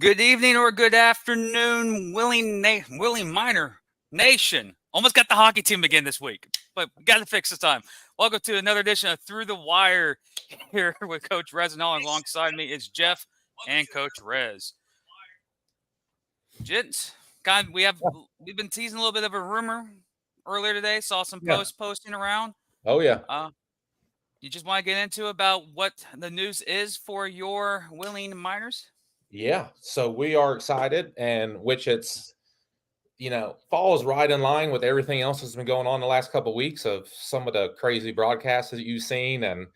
Good evening or good afternoon, Willing Minor Nation. Almost got the hockey team again this week, but we got to fix this time. Welcome to another edition of Through the Wire here with Coach Rez, and alongside me is Jeff and Coach Rez. Gents, we've been teasing a little bit of a rumor earlier today. Saw some posts posting around. Oh yeah. You just want to get into about what the news is for your Willing Miners? Yeah. So we are excited, and which it's falls right in line with everything else that's been going on the last couple of weeks of some of the crazy broadcasts that you've seen and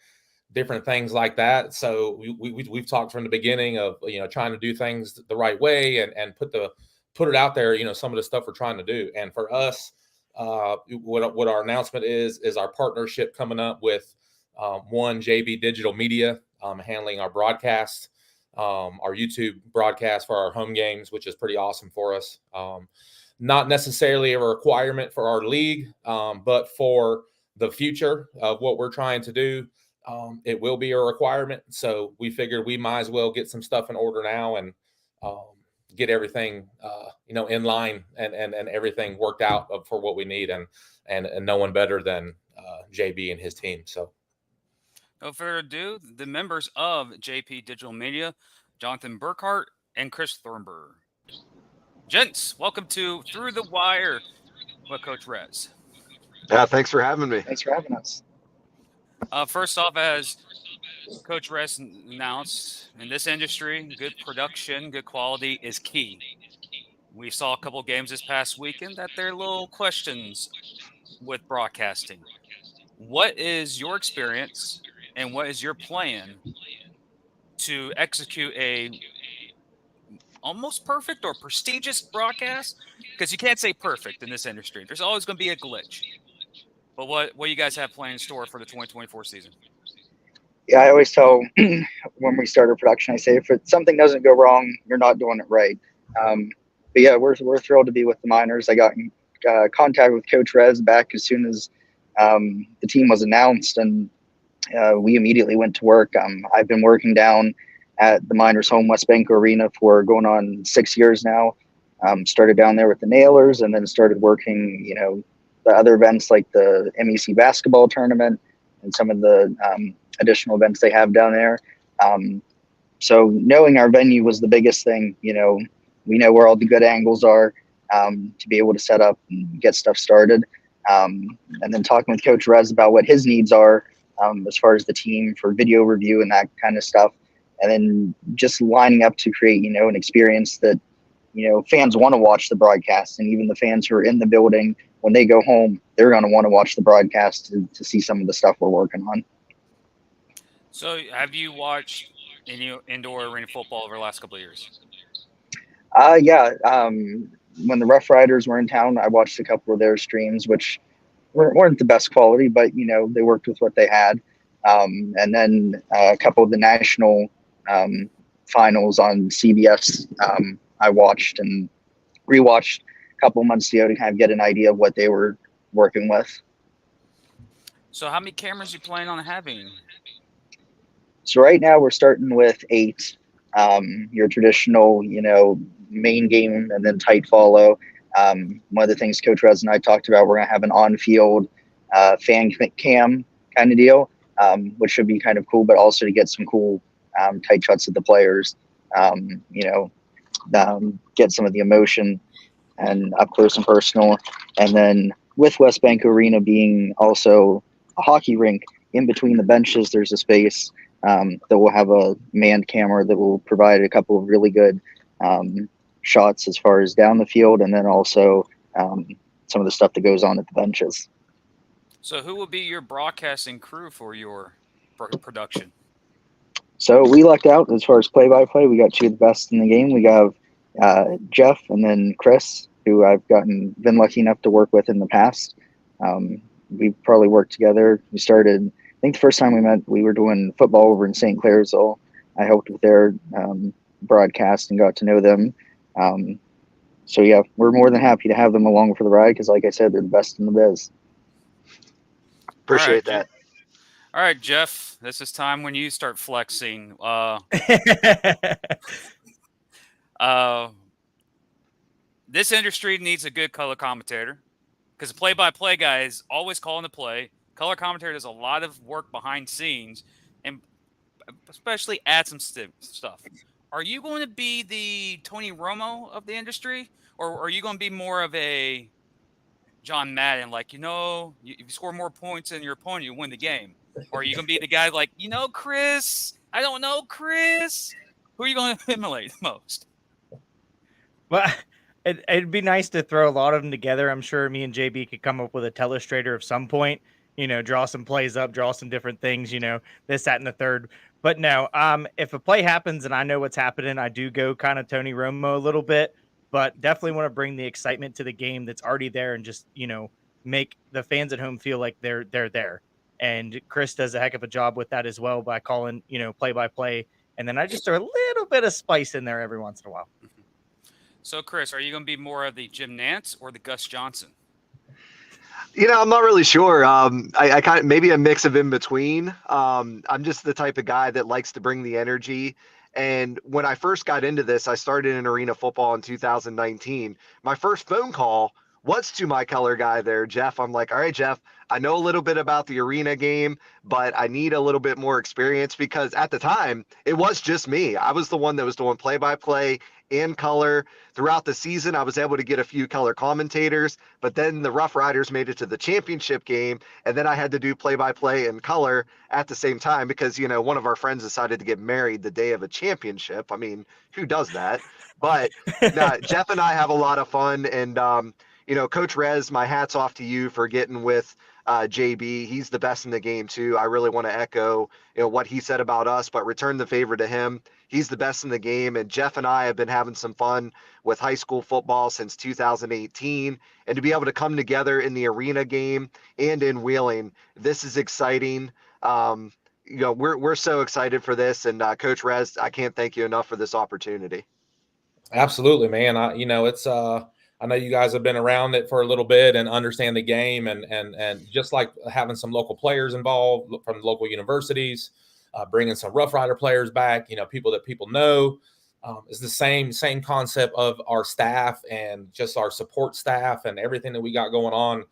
different things like that. So we've talked from the beginning of trying to do things the right way and put it out there. Some of the stuff we're trying to do, and for us, what our announcement is our partnership coming up with one JB Digital Media, handling our broadcast. Our YouTube broadcast for our home games, which is pretty awesome for us. Not necessarily a requirement for our league, but for the future of what we're trying to do, it will be a requirement. So we figured we might as well get some stuff in order now and get everything in line and everything worked out for what we need, and no one better than JB and his team. So no further ado, the members of JP Digital Media, Jonathan Burkhart and Chris Thornburg. Gents, welcome to Through the Wire with Coach Rez. Yeah, thanks for having me. Thanks for having us. First off, as Coach Rez announced, in this industry, good production, good quality is key. We saw a couple games this past weekend that there are little questions with broadcasting. What is your experience and what is your plan to execute a almost perfect or prestigious broadcast? Because you can't say perfect in this industry. There's always going to be a glitch. But what you guys have planned in store for the 2024 season? Yeah, I always tell when we start a production, I say if something doesn't go wrong, you're not doing it right. But yeah, we're thrilled to be with the Miners. I got in contact with Coach Rez back as soon as the team was announced, and we immediately went to work. I've been working down at the Miners home Westbanco Arena for going on 6 years now. Started down there with the Nailers, and then started working, the other events like the MEC basketball tournament and some of the additional events they have down there. So knowing our venue was the biggest thing. We know where all the good angles are to be able to set up and get stuff started. And then talking with Coach Rez about what his needs are as far as the team for video review and that kind of stuff. And then just lining up to create, an experience that, fans want to watch the broadcast, and even the fans who are in the building, when they go home, they're going to want to watch the broadcast to see some of the stuff we're working on. So have you watched any indoor arena football over the last couple of years? Yeah. When the Rough Riders were in town, I watched a couple of their streams, which weren't the best quality, but, they worked with what they had. And then a couple of the national finals on CBS, I watched and rewatched a couple months ago to kind of get an idea of what they were working with. So how many cameras are you planning on having? So right now we're starting with 8, your traditional, main game and then tight follow. One of the things Coach Rez and I talked about, we're going to have an on-field fan cam kind of deal, which should be kind of cool, but also to get some cool tight shots of the players, get some of the emotion and up close and personal. And then with Westbanco Arena being also a hockey rink, in between the benches, there's a space that will have a manned camera that will provide a couple of really good shots as far as down the field, and then also some of the stuff that goes on at the benches. So who will be your broadcasting crew for your production? So we lucked out as far as play-by-play. We got 2 of the best in the game. We got Jeff and then Chris, who I've been lucky enough to work with in the past. We probably worked together. We started, I think the first time we met, we were doing football over in St. Clairsville. I helped with their broadcast and got to know them. So yeah, we're more than happy to have them along for the ride because, like I said, they're the best in the biz. Appreciate that. All right, Jeff, this is time when you start flexing. This industry needs a good color commentator because the play-by-play guy is always calling the play. Color commentator does a lot of work behind scenes, and especially add some stuff. Are you going to be the Tony Romo of the industry, or are you going to be more of a John Madden, like, if you score more points than your opponent, you win the game? Or are you going to be the guy like, Chris? I don't know, Chris. Who are you going to emulate the most? Well, it'd be nice to throw a lot of them together. I'm sure me and JB could come up with a telestrator of some point, draw some plays up, draw some different things, this, that, and the third. But no, if a play happens and I know what's happening, I do go kind of Tony Romo a little bit, but definitely want to bring the excitement to the game that's already there and just, make the fans at home feel like they're there. And Chris does a heck of a job with that as well by calling, play by play. And then I just throw a little bit of spice in there every once in a while. So, Chris, are you going to be more of the Jim Nantz or the Gus Johnson? I'm not really sure. I kind of maybe a mix of in between. I'm just the type of guy that likes to bring the energy. And when I first got into this, I started in arena football in 2019. My first phone call was to my color guy there, Jeff. I'm like, all right, Jeff, I know a little bit about the arena game, but I need a little bit more experience because at the time it was just me. I was the one that was doing play-by-play in color throughout the season. I was able to get a few color commentators, but then the Rough Riders made it to the championship game. And then I had to do play-by-play in color at the same time because, one of our friends decided to get married the day of a championship. I mean, who does that? But Jeff and I have a lot of fun. And, Coach Rez, my hat's off to you for getting with JB. He's the best in the game too. I really want to echo, what he said about us, but return the favor to him. He's the best in the game. And Jeff and I have been having some fun with high school football since 2018. And to be able to come together in the arena game and in Wheeling, this is exciting. We're so excited for this. And Coach Rez, I can't thank you enough for this opportunity. Absolutely, man. It's I know you guys have been around it for a little bit and understand the game, and just like having some local players involved from local universities, bringing some Rough Rider players back, people that people know. It's the same concept of our staff and just our support staff and everything that we got going on,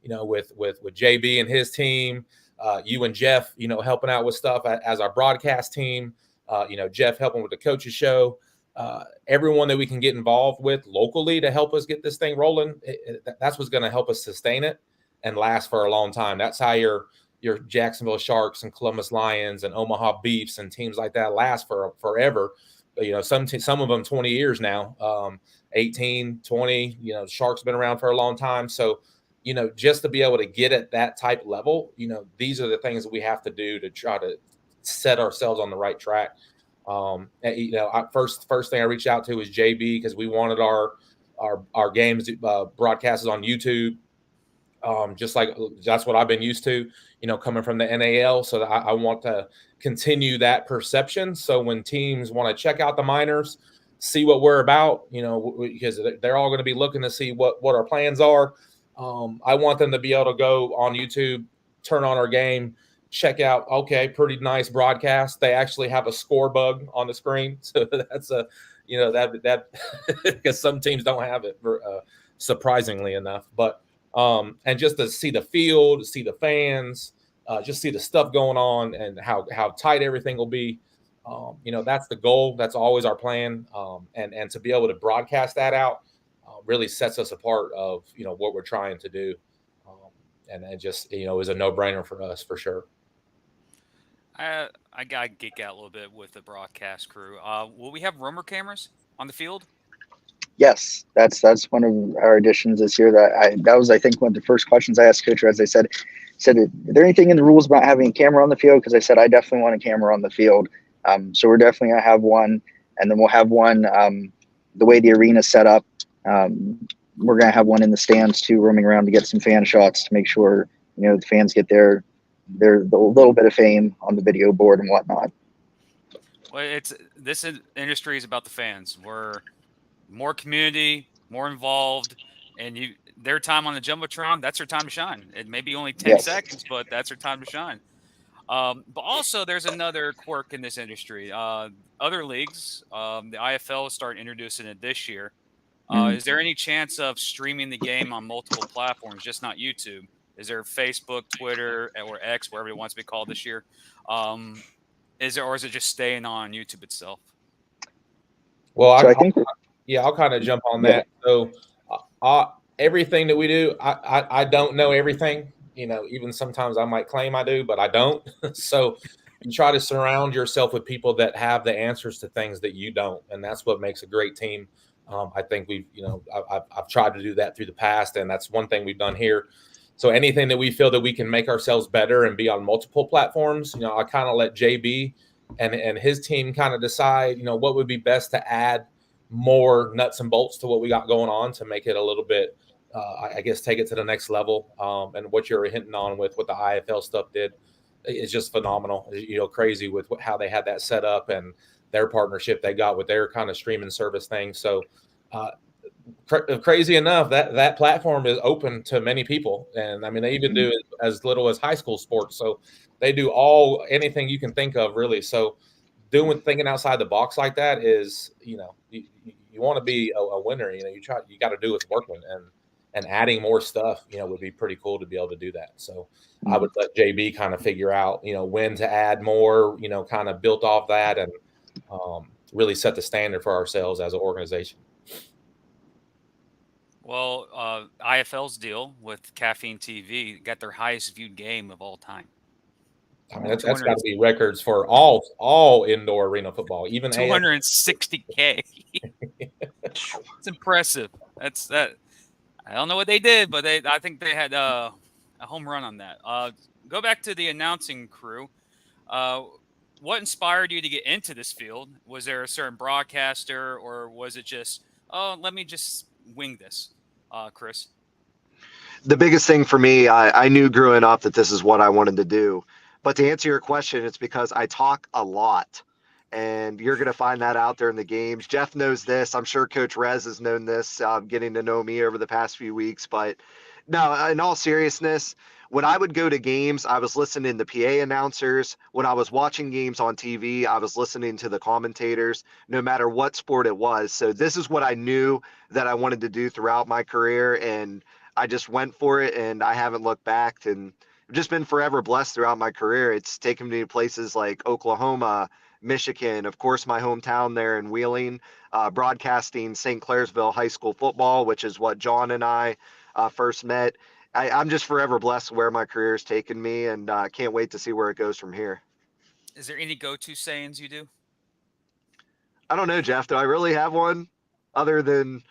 with JB and his team, you and Jeff, helping out with stuff as our broadcast team, Jeff helping with the coaches show. Everyone that we can get involved with locally to help us get this thing rolling, that's what's going to help us sustain it and last for a long time. That's how your Jacksonville Sharks and Columbus Lions and Omaha Beefs and teams like that last for forever. Some of them 20 years now, 18, 20. Sharks been around for a long time. So, just to be able to get at that type level, these are the things that we have to do to try to set ourselves on the right track. First thing I reached out to was JB because we wanted our games broadcasted on YouTube. Just like that's what I've been used to, coming from the NAL. So I want to continue that perception. So when teams want to check out the minors, see what we're about, because they're all going to be looking to see what our plans are. I want them to be able to go on YouTube, turn on our game, check out, okay, pretty nice broadcast. They actually have a score bug on the screen. So that's that because some teams don't have it, surprisingly enough. But and just to see the field, see the fans, just see the stuff going on and how tight everything will be. That's the goal. That's always our plan. And to be able to broadcast that out really sets us apart of, what we're trying to do. And it just, is a no-brainer for us for sure. I got to geek out a little bit with the broadcast crew. Will we have roamer cameras on the field? Yes, that's one of our additions this year. That was, I think, one of the first questions I asked Coach Rez. I said, is there anything in the rules about having a camera on the field? Because I said I definitely want a camera on the field. So we're definitely gonna have one, and then we'll have one. The way the arena's set up, we're gonna have one in the stands too, roaming around to get some fan shots to make sure the fans get their little bit of fame on the video board and whatnot. Well, this industry is about the fans. We're more community, more involved, and their time on the Jumbotron, that's their time to shine. It may be only 10 seconds, but that's their time to shine. But also, there's another quirk in this industry. Other leagues, the IFL is starting introducing it this year. Is there any chance of streaming the game on multiple platforms, just not YouTube? Is there Facebook, Twitter, or X, wherever it wants to be called this year? Is it just staying on YouTube itself? Well, So I think I'll kind of jump on Yeah. that. So, everything that we do, I don't know everything. Even sometimes I might claim I do, but I don't. So, you try to surround yourself with people that have the answers to things that you don't, and that's what makes a great team. I think I've tried to do that through the past, and that's one thing we've done here. So anything that we feel that we can make ourselves better and be on multiple platforms, I kind of let JB and his team kind of decide, what would be best to add more nuts and bolts to what we got going on to make it a little bit, I guess, take it to the next level. And what you're hinting on with what the IFL stuff did is just phenomenal. Crazy with how they had that set up and their partnership they got with their kind of streaming service thing. So, crazy enough, that platform is open to many people, and I mean they even do as little as high school sports. So they do anything you can think of, really. So thinking outside the box like that is, you want to be a winner. You got to do what's working, and adding more stuff, would be pretty cool to be able to do that. So I would let JB kind of figure out, when to add more, kind of built off that, and really set the standard for ourselves as an organization. Well, IFL's deal with Caffeine TV got their highest viewed game of all time. I mean, that's got to be records for all indoor arena football, even 260K. It's impressive. That's that. I don't know what they did, but I think they had a home run on that. Go back to the announcing crew. What inspired you to get into this field? Was there a certain broadcaster, or was it just, let me just wing this, Chris? The biggest thing for me, I knew growing up that this is what I wanted to do. But to answer your question, it's because I talk a lot. And you're going to find that out there in the games. Jeff knows this. I'm sure Coach Rez has known this, getting to know me over the past few weeks. But no, in all seriousness, when I would go to games, I was listening to PA announcers. When I was watching games on TV, I was listening to the commentators, no matter what sport it was. So this is what I knew that I wanted to do throughout my career. And I just went for it, and I haven't looked back. And I've just been forever blessed throughout my career. It's taken me to places like Oklahoma, Michigan, of course, my hometown there in Wheeling, broadcasting St. Clairsville High School football, which is what John and I first met. I'm just forever blessed where my career has taken me, and can't wait to see where it goes from here. Is there any go-to sayings you do? I don't know, Jeff. Do I really have one other than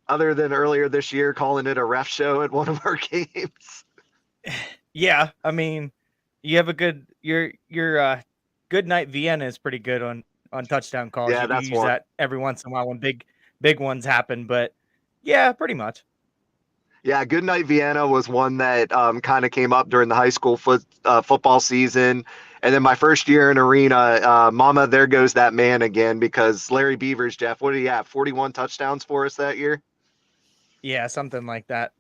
earlier this year calling it a ref show at one of our games? Yeah, I mean, you have a good your Good Night Vienna is pretty good on touchdown calls. Yeah, you that's use one. that every once in a while when big ones happen, but yeah, pretty much. Yeah, Good Night Vienna was one that kind of came up during the high school football season. And then my first year in arena, Mama, there goes that man again, because Larry Beavers, Jeff, what did he have? 41 touchdowns for us that year? Yeah, something like that.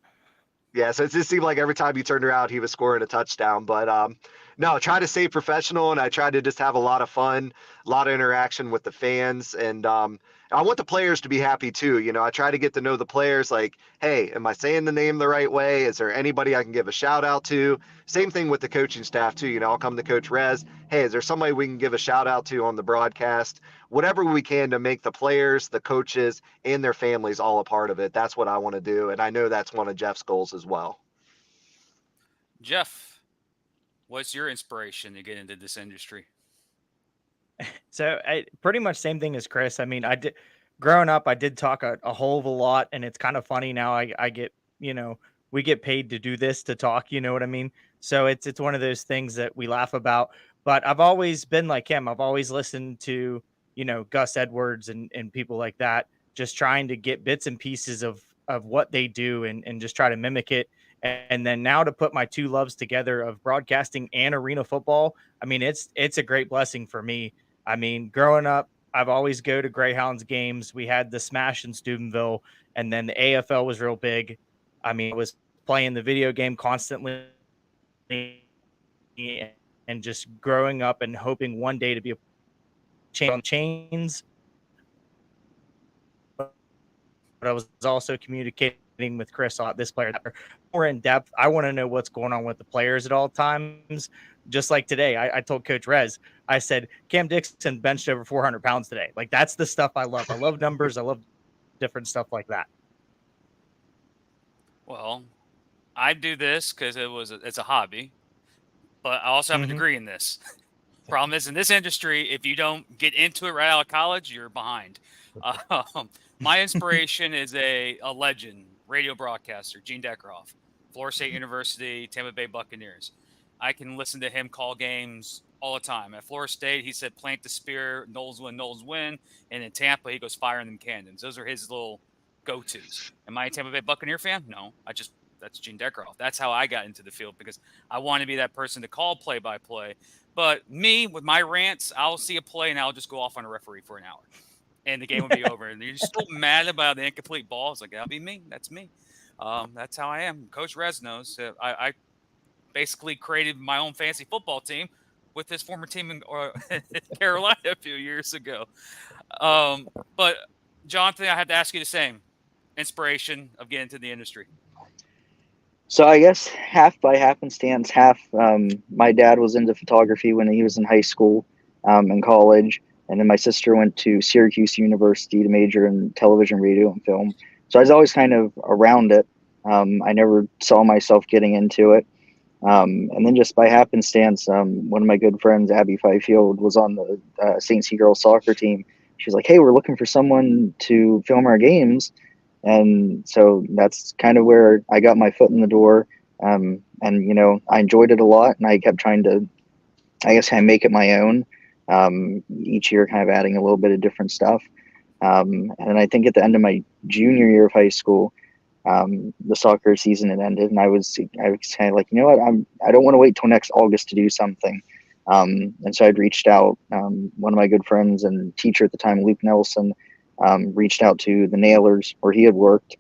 Yeah, so it just seemed like every time you turned around, he was scoring a touchdown. But no, try to stay professional, and I try to just have a lot of fun, a lot of interaction with the fans, and I want the players to be happy too. I try to get to know the players. Like, hey, am I saying the name the right way? Is there anybody I can give a shout out to? Same thing with the coaching staff too. I'll come to Coach Rez. Hey, is there somebody we can give a shout out to on the broadcast? Whatever we can to make the players, the coaches, and their families all a part of it. That's what I want to do, and I know that's one of Jeff's goals as well. Jeff, what's your inspiration to get into this industry? So pretty much same thing as Chris. I mean, growing up, I did talk a whole of a lot, and it's kind of funny now. I get, we get paid to do this, to talk, you know what I mean? So it's one of those things that we laugh about, but I've always been like him. I've always listened to, Gus Edwards and people like that, just trying to get bits and pieces of what they do and just try to mimic it. And then now to put my two loves together of broadcasting and arena football, I mean, it's a great blessing for me. I mean, growing up, I've always go to Greyhounds games. We had the Smash in Steubenville, and then the AFL was real big. I mean, I was playing the video game constantly. and just growing up and hoping one day to be a chains. But I was also communicating with Chris on this player more in depth. I want to know what's going on with the players at all times. Just like today, I told Coach Rez, I said, Cam Dixon benched over 400 pounds today. Like, that's the stuff I love. I love numbers. I love different stuff like that. Well, I do this because it's a hobby, but I also have a degree in this. Problem is, in this industry, if you don't get into it right out of college, you're behind. My inspiration is a legend, radio broadcaster, Gene Deckerhoff, Florida State University, Tampa Bay Buccaneers. I can listen to him call games all the time. At Florida State, he said, plant the spear, Knowles win. And in Tampa, he goes, fire in them cannons. Those are his little go-tos. Am I a Tampa Bay Buccaneer fan? No. That's Gene Deckerhoff. That's how I got into the field, because I want to be that person to call play-by-play. But me, with my rants, I'll see a play and I'll just go off on a referee for an hour. And the game will be over. And you're so mad about the incomplete ball. It's like, that'll be me. That's me. That's how I am. Coach Rez knows. I basically created my own fantasy football team with his former team in Carolina a few years ago. But, Jonathan, I have to ask you the same. Inspiration of getting into the industry. So I guess half by happenstance, half my dad was into photography when he was in high school and college. And then my sister went to Syracuse University to major in television, radio, and film. So I was always kind of around it. I never saw myself getting into it. And then just by happenstance, one of my good friends, Abby Fifield, was on the St. C girls soccer team. She's like, hey, we're looking for someone to film our games. And so that's kind of where I got my foot in the door. And, you know, I enjoyed it a lot, and I kept trying to, I guess, kind of make it my own. Each year kind of adding a little bit of different stuff. And I think at the end of my junior year of high school, the soccer season had ended, and I was kind of like, you know what, I don't want to wait till next August to do something. And so I'd reached out, one of my good friends and teacher at the time, Luke Nelson, reached out to the Nailers where he had worked.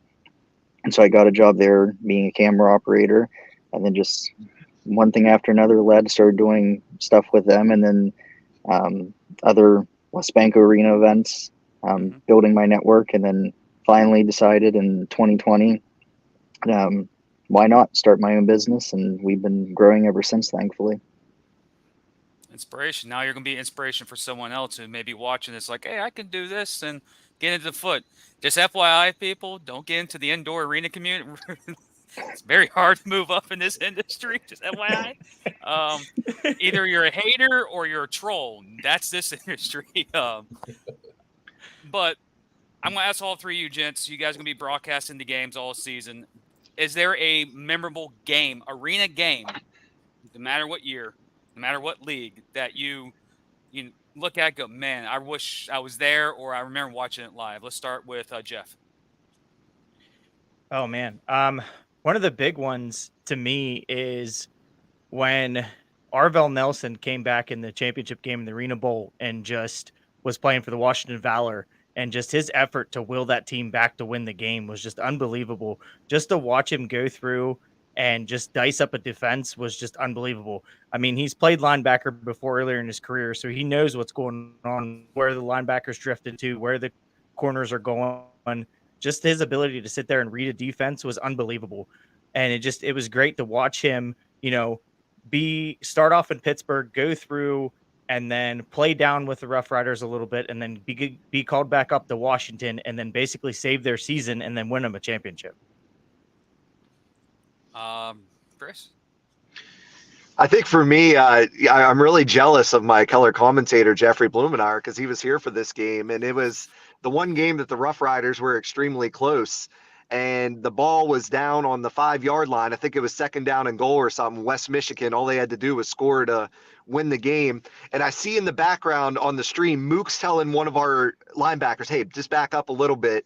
And so I got a job there being a camera operator, and then just one thing after another led, started doing stuff with them. And then other West Banco Arena events, building my network, and then finally decided in 2020, why not start my own business? And we've been growing ever since, thankfully. Inspiration. Now you're going to be inspiration for someone else who may be watching this like, hey, I can do this and get into the foot. Just FYI, people, don't get into the indoor arena community. It's very hard to move up in this industry. Just FYI. Either you're a hater or you're a troll. That's this industry. But I'm going to ask all three of you gents. You guys are going to be broadcasting the games all season. Is there a memorable game, arena game, no matter what year, no matter what league, that you look at, go, man, I wish I was there, or I remember watching it live? Let's start with Jeff. Oh, man. One of the big ones to me is when Arvell Nelson came back in the championship game in the Arena Bowl and just was playing for the Washington Valor, and just his effort to will that team back to win the game was just unbelievable. Just to watch him go through and just dice up a defense was just unbelievable. I mean, he's played linebacker before earlier in his career, so he knows what's going on, where the linebackers drifted to, where the corners are going. Just his ability to sit there and read a defense was unbelievable. And it was great to watch him, start off in Pittsburgh, go through, and then play down with the Rough Riders a little bit, and then be called back up to Washington, and then basically save their season and then win them a championship. Chris? I think for me, I'm really jealous of my color commentator, Jeffrey Blumenauer, because he was here for this game. And it was the one game that the Rough Riders were extremely close. And the ball was down on the 5-yard line. I think it was 2nd down and goal or something. West Michigan, all they had to do was score to win the game. And I see in the background on the stream, Mook's telling one of our linebackers, hey, just back up a little bit.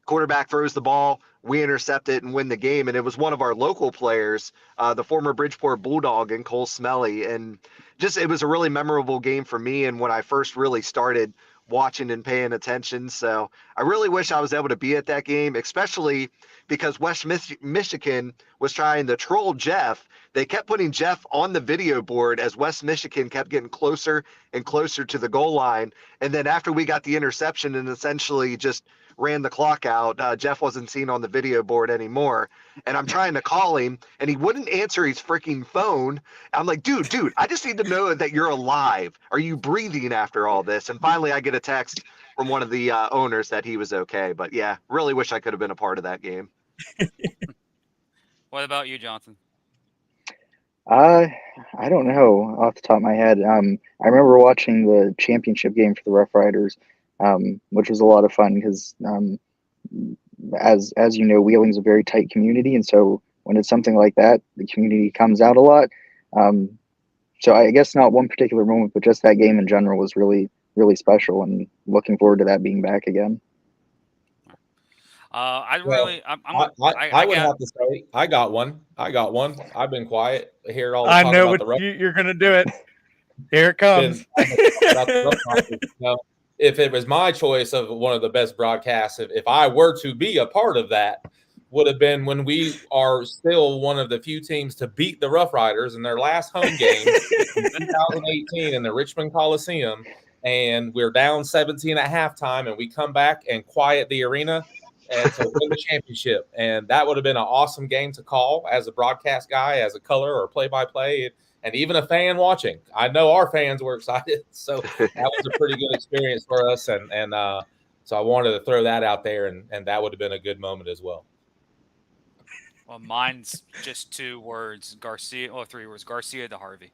Quarterback throws the ball, we intercept it and win the game. And it was one of our local players, the former Bridgeport Bulldog, and Cole Smelly. And just, it was a really memorable game for me. And when I first really started watching and paying attention. So I really wish I was able to be at that game, especially because West Michigan was trying to troll Jeff. They kept putting Jeff on the video board as West Michigan kept getting closer and closer to the goal line. And then after we got the interception and essentially just ran the clock out, Jeff wasn't seen on the video board anymore. And I'm trying to call him, and he wouldn't answer his freaking phone. I'm like, dude, I just need to know that you're alive. Are you breathing after all this? And finally, I get a text from one of the owners that he was okay. But yeah, really wish I could have been a part of that game. What about you, Jonathan? I don't know off the top of my head. I remember watching the championship game for the Rough Riders, which was a lot of fun because, as you know, Wheeling's a very tight community, and so when it's something like that, the community comes out a lot. So I guess not one particular moment, but just that game in general was really, really special, and looking forward to that being back again. I Well, really, I would have to say I got one. I've been quiet here all the I time know about what you're going to do it. Here it comes. If it was my choice of one of the best broadcasts, if I were to be a part of that, would have been when we are still one of the few teams to beat the Rough Riders in their last home game in 2018 in the Richmond Coliseum. And we're down 17 at halftime, and we come back and quiet the arena and to win the championship. And that would have been an awesome game to call as a broadcast guy, as a color or play-by-play, and even a fan watching. I know our fans were excited. So that was a pretty good experience for us. And so I wanted to throw that out there, and that would have been a good moment as well. Well, mine's just 2 words, Garcia, 3 words, Garcia to Harvey.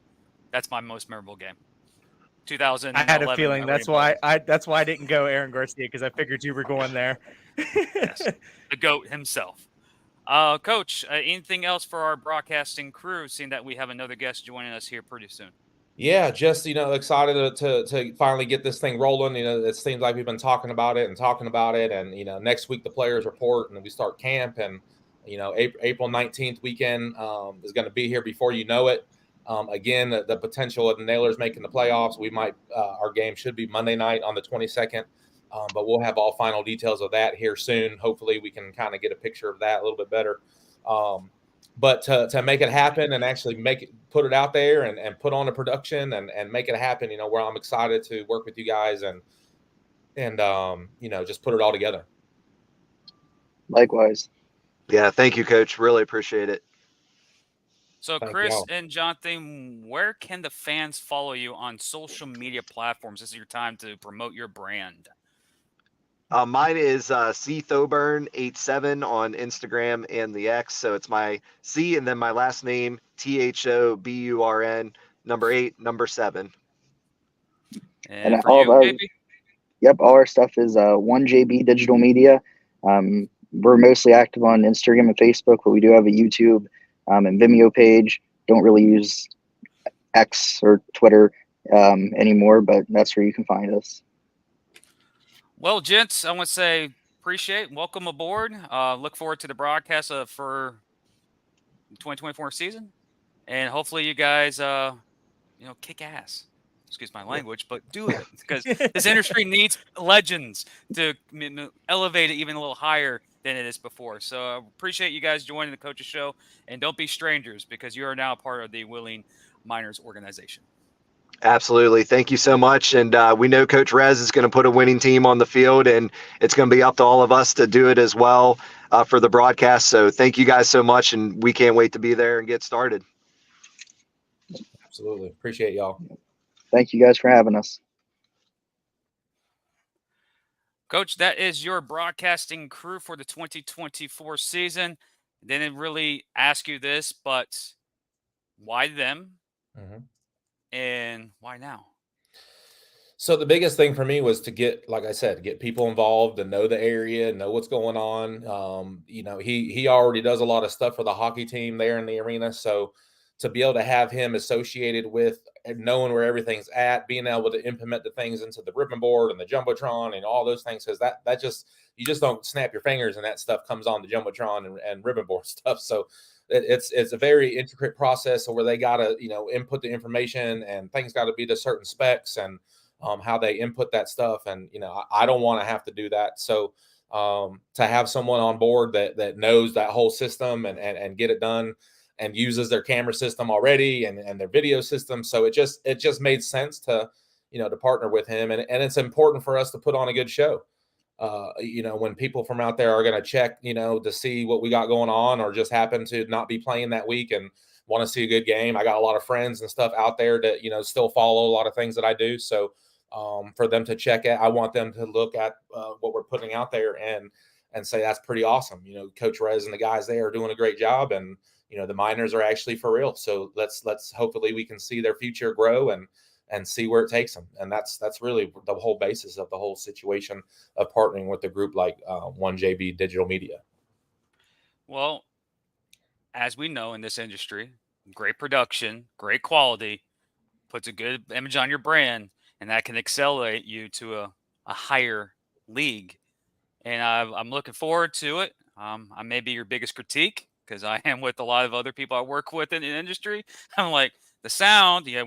That's my most memorable game. 2011. I had a feeling that's why I didn't go Aaron Garcia, because I figured you were going there. Yes, the GOAT himself. Coach, anything else for our broadcasting crew, seeing that we have another guest joining us here pretty soon? Yeah, just, excited to finally get this thing rolling. It seems like we've been talking about it. And, next week the players report and then we start camp. And, April 19th weekend is going to be here before you know it. Again, the potential of the Nailers making the playoffs. We might, our game should be Monday night on the 22nd. But we'll have all final details of that here soon. Hopefully we can kind of get a picture of that a little bit better. But to make it happen and actually put it out there and put on a production and make it happen, where I'm excited to work with you guys and just put it all together. Likewise. Yeah, thank you, Coach. Really appreciate it. So, Thank Chris y'all. and Jonathan, where can the fans follow you on social media platforms? This is your time to promote your brand. Mine is C Thoburn87 on Instagram and the X. So it's my C and then my last name, THOBURN, number 8, number 7. And And for all you, of our- JB? Yep, all our stuff is 1JB Digital Media. We're mostly active on Instagram and Facebook, but we do have a YouTube and Vimeo page. Don't really use X or Twitter anymore, but that's where you can find us. Well, gents, I want to say appreciate, welcome aboard. Look forward to the broadcast for the 2024 season, and hopefully you guys, kick ass. Excuse my language, but do it, because this industry needs legends to elevate it even a little higher than it is before. So I appreciate you guys joining the Coaches Show, and don't be strangers, because you are now part of the Wheeling Miners organization. Absolutely. Thank you so much. And we know Coach Rez is going to put a winning team on the field, and it's going to be up to all of us to do it as well for the broadcast. So thank you guys so much, and we can't wait to be there and get started. Absolutely. Appreciate y'all. Thank you guys for having us. Coach, that is your broadcasting crew for the 2024 season. Didn't really ask you this, but why them? Mm-hmm. And why now? So the biggest thing for me was to get people involved and know the area, know what's going on. He already does a lot of stuff for the hockey team there in the arena. So to be able to have him associated with knowing where everything's at, being able to implement the things into the ribbon board and the Jumbotron and all those things, because you just don't snap your fingers and that stuff comes on the Jumbotron and ribbon board stuff. So it's a very intricate process where they got to, input the information and things got to be to certain specs. And how they input that stuff. And, I don't want to have to do that. So to have someone on board that knows that whole system and get it done and uses their camera system already and their video system. So it just made sense to, to partner with him. And it's important for us to put on a good show. When people from out there are going to check, to see what we got going on, or just happen to not be playing that week and want to see a good game. I got a lot of friends and stuff out there that, still follow a lot of things that I do. So for them to check it, I want them to look at what we're putting out there and say, that's pretty awesome. Coach Rez and the guys there are doing a great job, and, the Miners are actually for real. So let's hopefully we can see their future grow and see where it takes them. And that's really the whole basis of the whole situation of partnering with a group like 1JB Digital Media. Well, as we know in this industry, great production, great quality, puts a good image on your brand, and that can accelerate you to a higher league. And I'm looking forward to it. I may be your biggest critique, because I am with a lot of other people I work with in the industry. I'm like, the sound, yeah,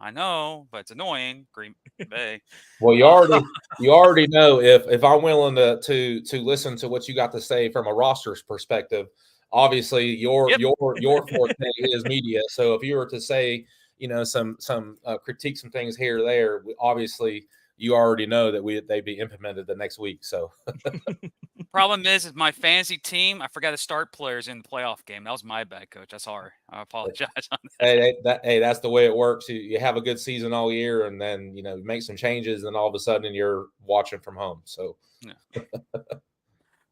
I know, but it's annoying. Green Bay. Well, you already know if I'm willing to listen to what you got to say from a roster's perspective. Obviously, your forte is media. So if you were to say, some critique, some things here or there, obviously you already know that they'd be implemented the next week. So problem is my fantasy team, I forgot to start players in the playoff game. That was my bad, Coach. I'm sorry. I apologize on that. Hey, that's the way it works. You have a good season all year, and then you make some changes, and all of a sudden you're watching from home. So, yeah.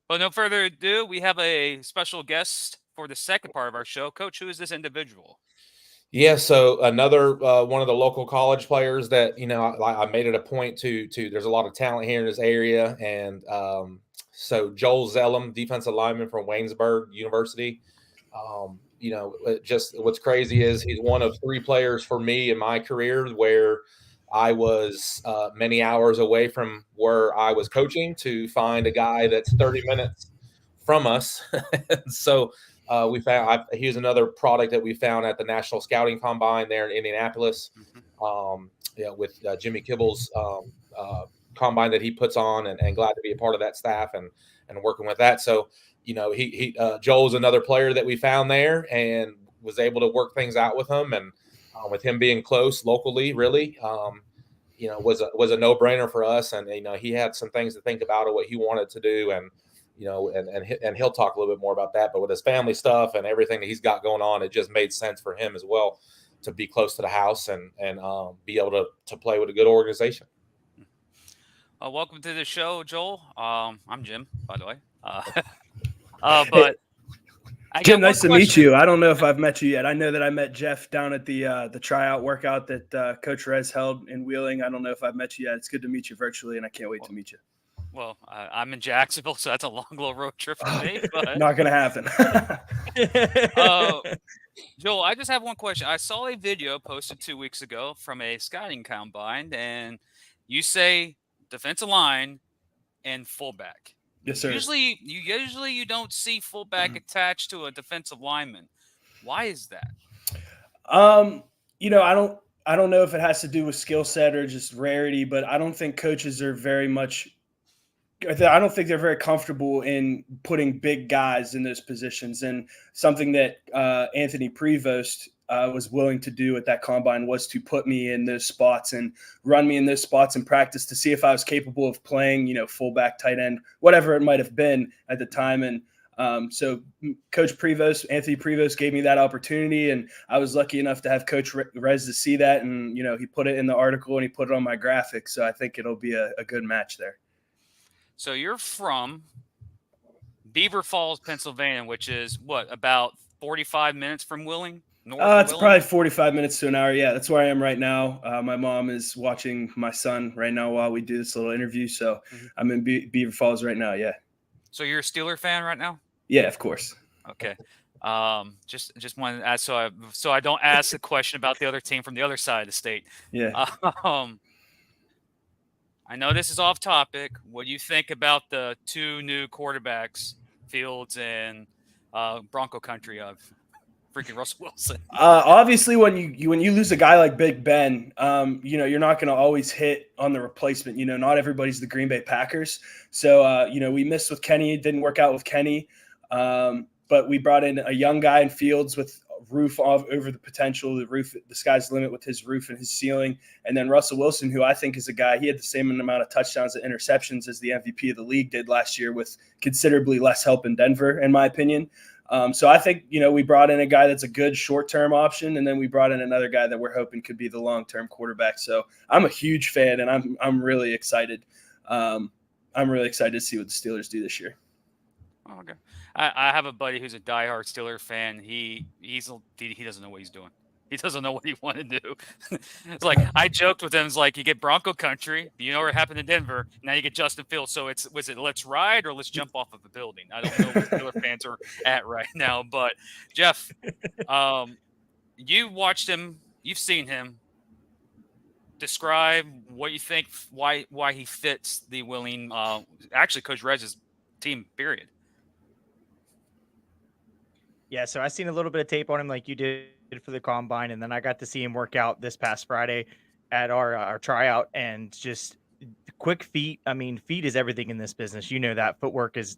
Well, no further ado, we have a special guest for the second part of our show. Coach, who is this individual? Yeah, so another one of the local college players that I made it a point to. There's a lot of talent here in this area, and so Joel Zellum, defensive lineman from Waynesburg University. Just what's crazy is he's one of three players for me in my career where I was many hours away from where I was coaching to find a guy that's 30 minutes from us. So we found he was another product that we found at the National Scouting Combine there in Indianapolis. With Jimmy Kibble's combine that he puts on, and glad to be a part of that staff and working with that. So, Joel's another player that we found there and was able to work things out with him, and with him being close locally, really, was a no-brainer for us. And, he had some things to think about of what he wanted to do. And, and he'll talk a little bit more about that, but with his family stuff and everything that he's got going on, it just made sense for him as well to be close to the house and be able to play with a good organization. Welcome to the show, Joel. I'm Jim, by the way. But Jim, nice to meet you. I don't know if I've met you yet. I know that I met Jeff down at the tryout workout that Coach Rez held in Wheeling. I don't know if I've met you yet. It's good to meet you virtually, and I can't wait to meet you. Well, I'm in Jacksonville, so that's a long little road trip for me. But not going to happen. Joel, I just have one question. I saw a video posted 2 weeks ago from a scouting combine, and you say defensive line and fullback. Yes, sir. Usually you don't see fullback attached to a defensive lineman. Why is that? I don't know if it has to do with skill set or just rarity, but I don't think coaches are very much. I don't think they're very comfortable in putting big guys in those positions. And something that Anthony Prevost was willing to do at that combine was to put me in those spots and run me in those spots in practice to see if I was capable of playing, fullback, tight end, whatever it might have been at the time. And so Coach Prevost, Anthony Prevost, gave me that opportunity, and I was lucky enough to have Coach Rez to see that. And, he put it in the article and he put it on my graphic. So I think it'll be a good match there. So you're from Beaver Falls, Pennsylvania, which is about 45 minutes from Wheeling? It's probably 45 minutes to an hour. Yeah, that's where I am right now. My mom is watching my son right now while we do this little interview. So I'm in Beaver Falls right now. Yeah. So you're a Steeler fan right now? Yeah, of course. Okay. Just wanted to ask so I don't ask a question about the other team from the other side of the state. Yeah. I know this is off topic. What do you think about the two new quarterbacks, Fields and Bronco country of? freaking Russell Wilson. Obviously, when you lose a guy like Big Ben, you're not going to always hit on the replacement. Not everybody's the Green Bay Packers. So, we missed with Kenny. It didn't work out with Kenny. But we brought in a young guy in Fields with roof over the potential. The sky's the limit with his roof and his ceiling. And then Russell Wilson, who I think is a guy, he had the same amount of touchdowns and interceptions as the MVP of the league did last year with considerably less help in Denver, in my opinion. So I think, we brought in a guy that's a good short-term option, and then we brought in another guy that we're hoping could be the long-term quarterback. So I'm a huge fan, and I'm really excited. I'm really excited to see what the Steelers do this year. Okay. I have a buddy who's a diehard Steeler fan. He doesn't know what he's doing. He doesn't know what he wanted to do. It's like I joked with him. It's like you get Bronco country. You know what happened in Denver. Now you get Justin Fields. So was it let's ride or let's jump off of a building? I don't know where Steeler fans are at right now. But Jeff, you watched him. You've seen him. Describe what you think. Why he fits the willing. Actually, Coach Rez's team. Period. Yeah, so I seen a little bit of tape on him like you did for the combine, and then I got to see him work out this past Friday at our tryout, and just quick feet. I mean, feet is everything in this business. You know that footwork is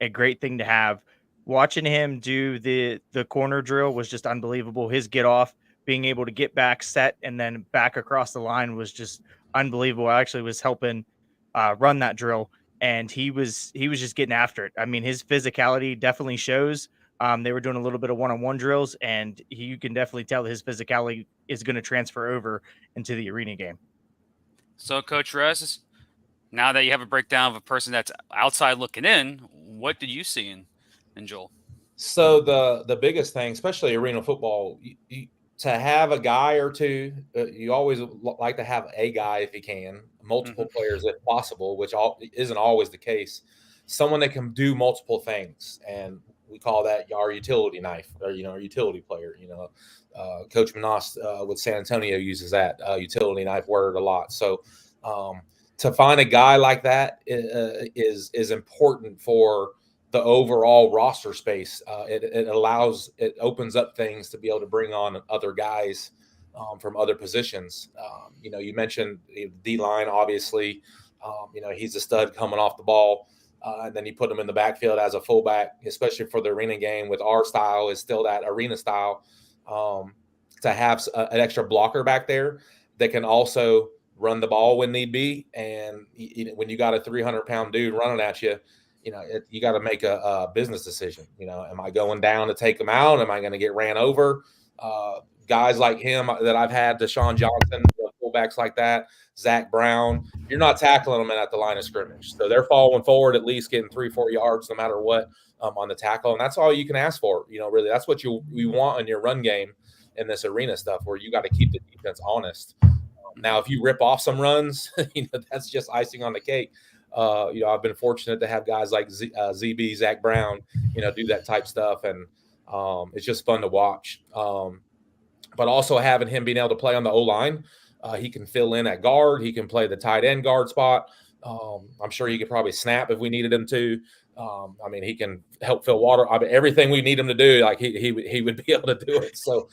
a great thing to have. Watching him do the corner drill was just unbelievable. His get off, being able to get back set and then back across the line was just unbelievable. I actually was helping run that drill, and he was just getting after it. I mean, his physicality definitely shows. They were doing a little bit of one-on-one drills, and you can definitely tell that his physicality is going to transfer over into the arena game. So, Coach Rez, now that you have a breakdown of a person that's outside looking in, what did you see in Joel? So the biggest thing, especially arena football, to have a guy or two, you always like to have a guy if you can, multiple players if possible, which isn't always the case. Someone that can do multiple things, and we call that our utility knife, or our utility player. Coach Manas with San Antonio uses that utility knife word a lot. So to find a guy like that is important for the overall roster space. It opens up things to be able to bring on other guys from other positions. You mentioned D-line, obviously. He's a stud coming off the ball. And then you put him in the backfield as a fullback, especially for the arena game with our style is still that arena style. To have an extra blocker back there that can also run the ball when need be. And when you got a 300-pound dude running at you, you got to make a business decision. Am I going down to take him out? Am I going to get ran over? Guys like him that I've had, Deshaun Johnson, fullbacks like that, Zach Brown, you're not tackling them at the line of scrimmage. So they're falling forward, at least getting 3-4 yards no matter what on the tackle. And that's all you can ask for. Really, that's what you want in your run game in this arena stuff, where you got to keep the defense honest. Now, if you rip off some runs, that's just icing on the cake. I've been fortunate to have guys like ZB, Zach Brown, do that type stuff. And it's just fun to watch. But also having him being able to play on the O-line, he can fill in at guard. He can play the tight end guard spot. I'm sure he could probably snap if we needed him to. He can help fill water. Everything we need him to do, like he would be able to do it. So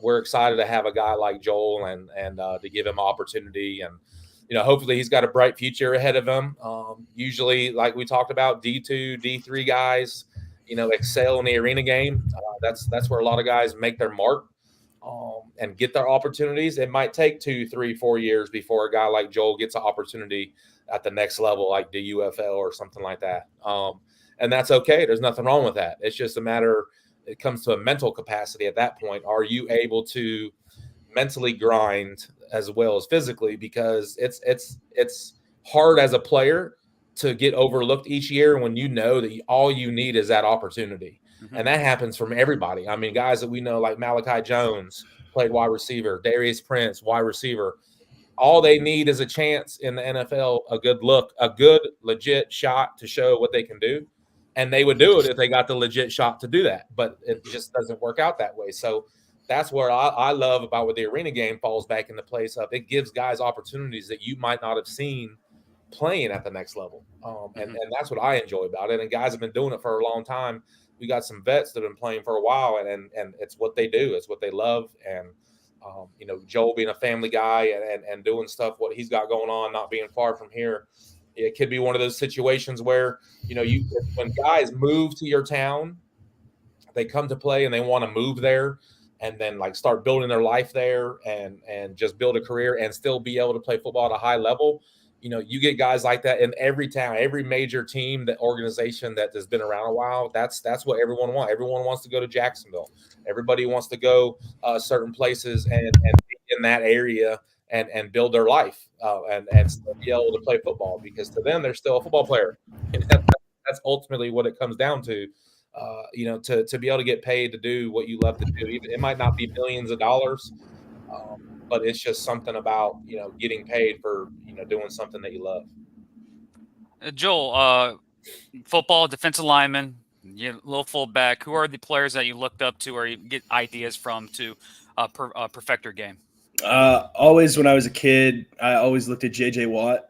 we're excited to have a guy like Joel and to give him opportunity. And, hopefully he's got a bright future ahead of him. Usually, like we talked about, D2, D3 guys, excel in the arena game. That's where a lot of guys make their mark. And get their opportunities. It might take 2, 3, 4 years before a guy like Joel gets an opportunity at the next level, like the UFL or something like that. And that's okay. There's nothing wrong with that. It's just a matter, it comes to a mental capacity at that point. Are you able to mentally grind as well as physically? Because it's hard as a player to get overlooked each year when you know that all you need is that opportunity. And that happens from everybody. Guys that we know like Malachi Jones played wide receiver, Darius Prince, wide receiver. All they need is a chance in the NFL, a good look, a good legit shot to show what they can do. And they would do it if they got the legit shot to do that. But it just doesn't work out that way. So that's where I love about what the arena game falls back into place of. It gives guys opportunities that you might not have seen playing at the next level. And that's what I enjoy about it. And guys have been doing it for a long time. we got some vets that have been playing for a while, and it's what they do, it's what they love. And Joel being a family guy and doing stuff what he's got going on, not being far from here, it could be one of those situations where when guys move to your town, they come to play and they want to move there and then like start building their life there and just build a career and still be able to play football at a high level. You get guys like that in every town, every major team, that organization that has been around a while. That's what everyone wants. Everyone wants to go to Jacksonville. Everybody wants to go certain places and be in that area and build their life and still be able to play football, because to them, they're still a football player. And that's ultimately what it comes down to. To be able to get paid to do what you love to do. Even it might not be millions of dollars, but it's just something about getting paid for doing something that you love. Joel, football defensive lineman, little fullback. Who are the players that you looked up to or you get ideas from to perfect your game? Always when I was a kid, I always looked at J.J. Watt.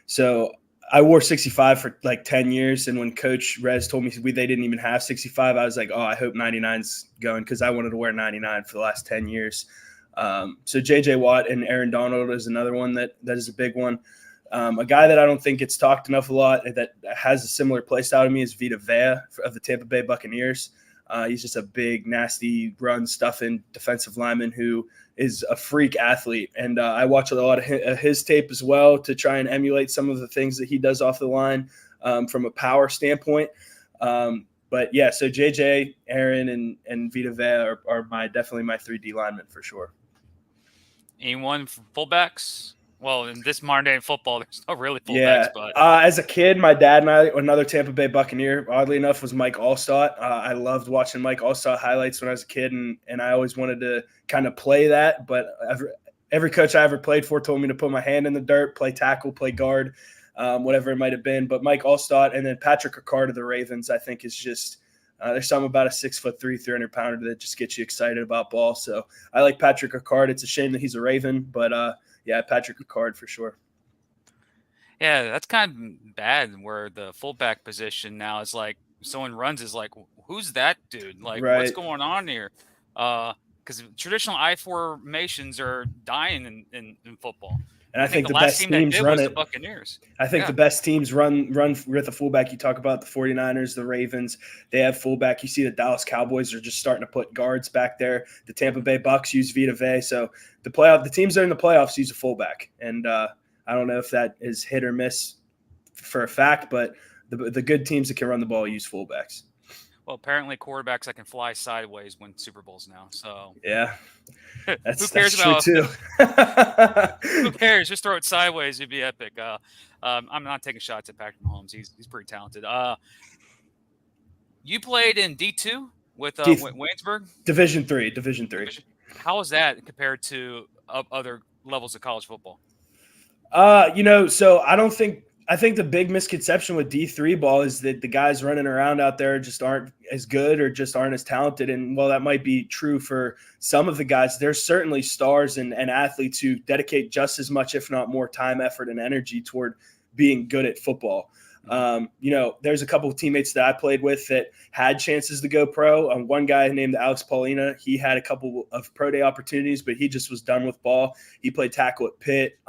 So I wore 65 for like 10 years. And when Coach Rez told me they didn't even have 65, I was like, oh, I hope 99's going, because I wanted to wear 99 for the last 10 years. So J.J. Watt and Aaron Donald is another one that is a big one. A guy that I don't think gets talked enough a lot that has a similar play style to me is Vita Vea of the Tampa Bay Buccaneers. He's just a big, nasty, run-stuffing defensive lineman who is a freak athlete. And I watch a lot of his tape as well to try and emulate some of the things that he does off the line from a power standpoint. But, yeah, so JJ, Aaron, and Vita Vea are definitely my 3D linemen for sure. Anyone for fullbacks? Well, in this modern day football, there's no really fullbacks. Yeah. But as a kid, my dad and I, another Tampa Bay Buccaneer, oddly enough, was Mike Allstott. I loved watching Mike Allstott highlights when I was a kid, and I always wanted to kind of play that. But every coach I ever played for told me to put my hand in the dirt, play tackle, play guard, whatever it might have been. But Mike Allstott and then Patrick Ricard of the Ravens, I think, is just there's something about a 6'3", 300-pounder that just gets you excited about ball. So I like Patrick Ricard. It's a shame that he's a Raven, but yeah, Patrick Ricard for sure. Yeah, that's kind of bad where the fullback position now is like someone runs is like, who's that dude? Like, Right. What's going on here? Because traditional I formations are dying in football. And I think the last best team teams that did run was it. the Buccaneers. I think the best teams run with a fullback. You talk about the 49ers, the Ravens, they have fullback. You see the Dallas Cowboys are just starting to put guards back there. The Tampa Bay Bucks use Vita Vea. So the teams that are in the playoffs use a fullback. And I don't know if that is hit or miss for a fact, but the good teams that can run the ball use fullbacks. Well, apparently quarterbacks that can fly sideways win Super Bowls now. So yeah, who cares true about too? Who cares? Just throw it sideways. It'd be epic. I'm not taking shots at Patrick Mahomes. He's pretty talented. You played in D2 with Waynesburg? Division III. How is that compared to other levels of college football? So I think the big misconception with D3 ball is that the guys running around out there just aren't as good or just aren't as talented. And while that might be true for some of the guys, there's certainly stars and athletes who dedicate just as much, if not more time, effort, and energy toward being good at football. There's a couple of teammates that I played with that had chances to go pro. One guy named Alex Paulina, he had a couple of pro day opportunities, but he just was done with ball. He played tackle at Pitt,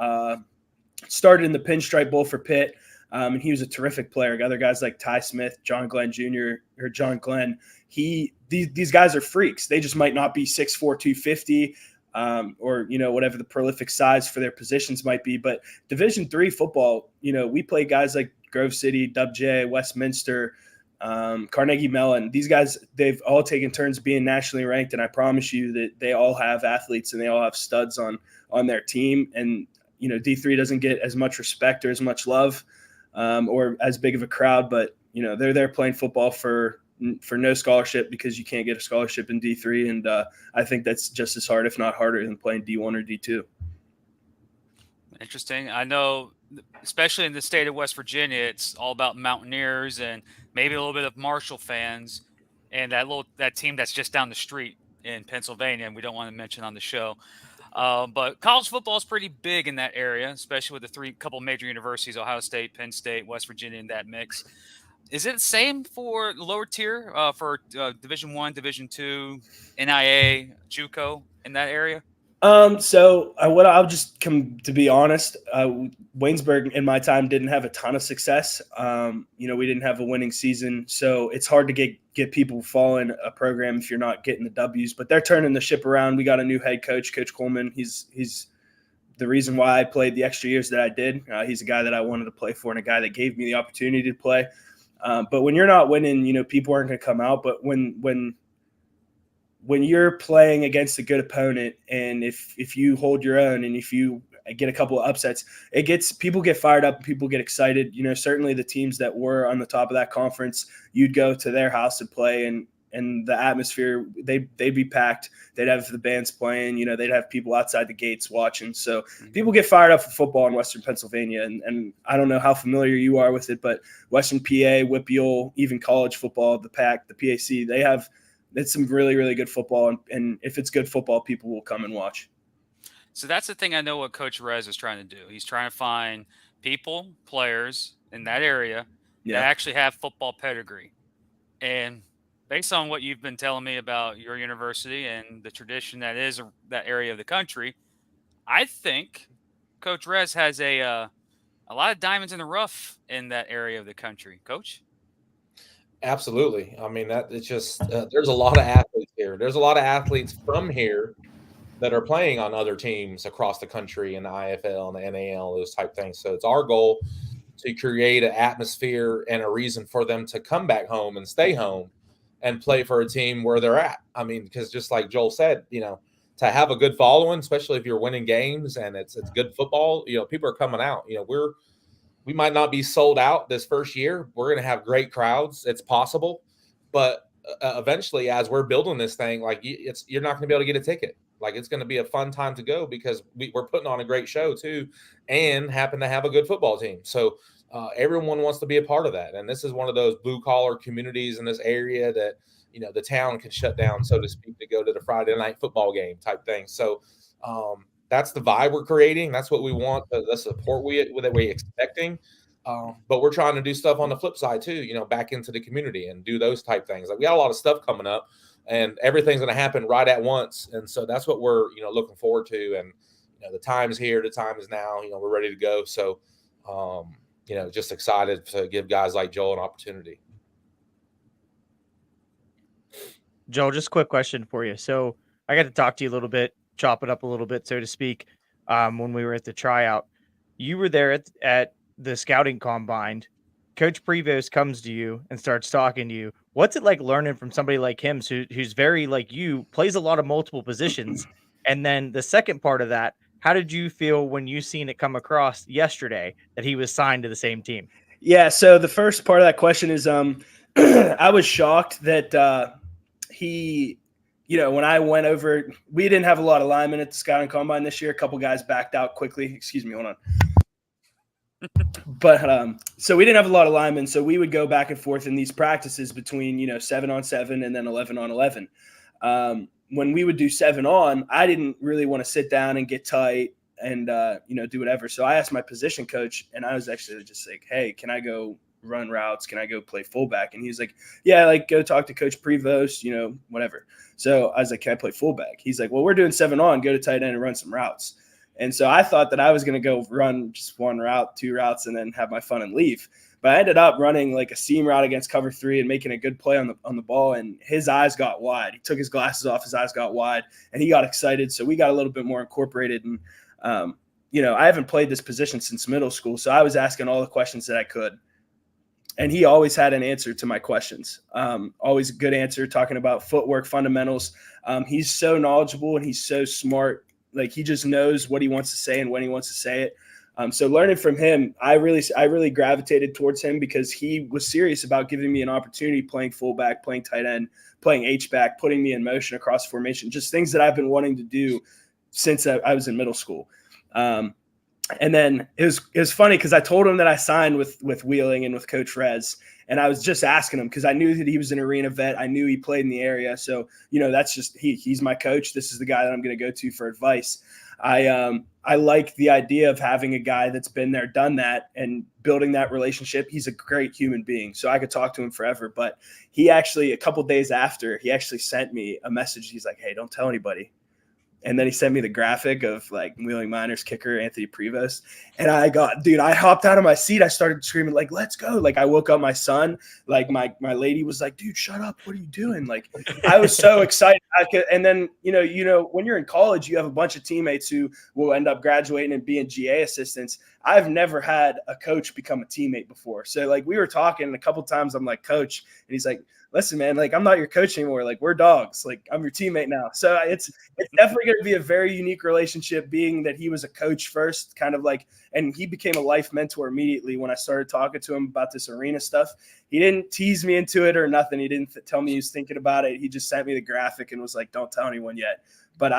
started in the Pinstripe Bowl for Pitt, and he was a terrific player. Other guys like Ty Smith, John Glenn, these guys are freaks. They just might not be 6'4", 250, or whatever the prolific size for their positions might be. But Division III football, we play guys like Grove City, Dub J, Westminster, Carnegie Mellon. These guys, they've all taken turns being nationally ranked, and I promise you that they all have athletes and they all have studs on their team. And D3 doesn't get as much respect or as much love or as big of a crowd, but they're there playing football for no scholarship because you can't get a scholarship in D3, and I think that's just as hard, if not harder, than playing D1 or D2. Interesting. I know, especially in the state of West Virginia, it's all about Mountaineers and maybe a little bit of Marshall fans, and that team that's just down the street in Pennsylvania, and we don't want to mention on the show. But college football is pretty big in that area, especially with the couple major universities, Ohio State, Penn State, West Virginia in that mix. Is it the same for lower tier for Division One, Division Two, NIA, JUCO in that area? What I'll just come to be honest, Waynesburg in my time didn't have a ton of success. We didn't have a winning season, so it's hard to get people following a program if you're not getting the W's. But they're turning the ship around. We got a new head coach, Coach Coleman. He's the reason why I played the extra years that I did. He's a guy that I wanted to play for and a guy that gave me the opportunity to play. But when you're not winning, people aren't going to come out. But when you're playing against a good opponent, and if you hold your own and if you get a couple of upsets, people get fired up and people get excited. Certainly the teams that were on the top of that conference, you'd go to their house and play, and the atmosphere, they'd be packed. They'd have the bands playing, they'd have people outside the gates watching. So people get fired up for football in Western Pennsylvania. And I don't know how familiar you are with it, but Western PA, WPIAL, even college football, the PAC, the PAC, it's some really, really good football. And if it's good football, people will come and watch. So that's the thing I know what Coach Rez is trying to do. He's trying to find people, players in that area that actually have football pedigree. And based on what you've been telling me about your university and the tradition that is that area of the country, I think Coach Rez has a lot of diamonds in the rough in that area of the country. Coach? Absolutely. I mean, that it's just there's a lot of athletes here. There's a lot of athletes from here that are playing on other teams across the country in the IFL and the NAL, those type things. So it's our goal to create an atmosphere and a reason for them to come back home and stay home and play for a team where they're at. I mean, because just like Joel said, to have a good following, especially if you're winning games and it's good football, people are coming out. We might not be sold out this first year. We're going to have great crowds. It's possible. But eventually, as we're building this thing, you're not going to be able to get a ticket. It's going to be a fun time to go because we're putting on a great show too and happen to have a good football team. So everyone wants to be a part of that. And this is one of those blue collar communities in this area that, the town can shut down, so to speak, to go to the Friday night football game type thing. So that's the vibe we're creating. That's what we want, the support that we're expecting. But we're trying to do stuff on the flip side too, back into the community and do those type things. We got a lot of stuff coming up and everything's going to happen right at once. And so that's what we're, looking forward to. And, the time is here, the time is now, we're ready to go. So, just excited to give guys like Joel an opportunity. Joel, just a quick question for you. So I got to talk to you a little bit, chop it up a little bit, so to speak, when we were at the tryout. You were there at the scouting combine. Coach Prevost comes to you and starts talking to you. What's it like learning from somebody like him who's very like you, plays a lot of multiple positions? And then the second part of that, how did you feel when you seen it come across yesterday that he was signed to the same team? Yeah, so the first part of that question is I was shocked that he, when I went over, we didn't have a lot of linemen at the scouting combine this year. A couple guys backed out quickly. Excuse me, hold on. But so we didn't have a lot of linemen, so we would go back and forth in these practices between 7-on-7 and then 11-on-11. When we would do 7-on, I didn't really want to sit down and get tight and do whatever. So I asked my position coach, and I was actually just like, "Hey, can I go run routes? Can I go play fullback?" And he's like, "Yeah, go talk to Coach Prevost, whatever." So I was like, "Can I play fullback?" He's like, "Well, we're doing 7-on. Go to tight end and run some routes." And so I thought that I was going to go run just one route, two routes, and then have my fun and leave. But I ended up running like a seam route against cover 3 and making a good play on the ball. And his eyes got wide. He took his glasses off. His eyes got wide, and he got excited. So we got a little bit more incorporated. And I haven't played this position since middle school, so I was asking all the questions that I could. And he always had an answer to my questions. Always a good answer, talking about footwork fundamentals. He's so knowledgeable and he's so smart. He just knows what he wants to say and when he wants to say it. So learning from him, I really gravitated towards him because he was serious about giving me an opportunity playing fullback, playing tight end, playing H-back, putting me in motion across formation, just things that I've been wanting to do since I was in middle school. And then it was funny because I told him that I signed with Wheeling and with Coach Rez, and I was just asking him because I knew that he was an arena vet. I knew he played in the area. So, that's just he's my coach. This is the guy that I'm going to go to for advice. I like the idea of having a guy that's been there, done that, and building that relationship. He's a great human being, so I could talk to him forever. But he actually, a couple days after, he actually sent me a message. He's like, "Hey, don't tell anybody." And then he sent me the graphic of like Wheeling Miners kicker Anthony Prevost. And I hopped out of my seat. I started screaming like, "Let's go." Like I woke up my son, like my lady was like, "Dude, shut up. What are you doing?" Like I was so excited. And then, when you're in college, you have a bunch of teammates who will end up graduating and being GA assistants. I've never had a coach become a teammate before. So like we were talking and a couple times I'm like, "Coach," and he's like, "Listen, man, like I'm not your coach anymore. Like we're dogs. Like I'm your teammate now." So it's definitely going to be a very unique relationship, being that he was a coach first, kind of like, and he became a life mentor immediately when I started talking to him about this arena stuff. He didn't tease me into it or nothing. He didn't tell me he was thinking about it. He just sent me the graphic and was like, "Don't tell anyone yet." But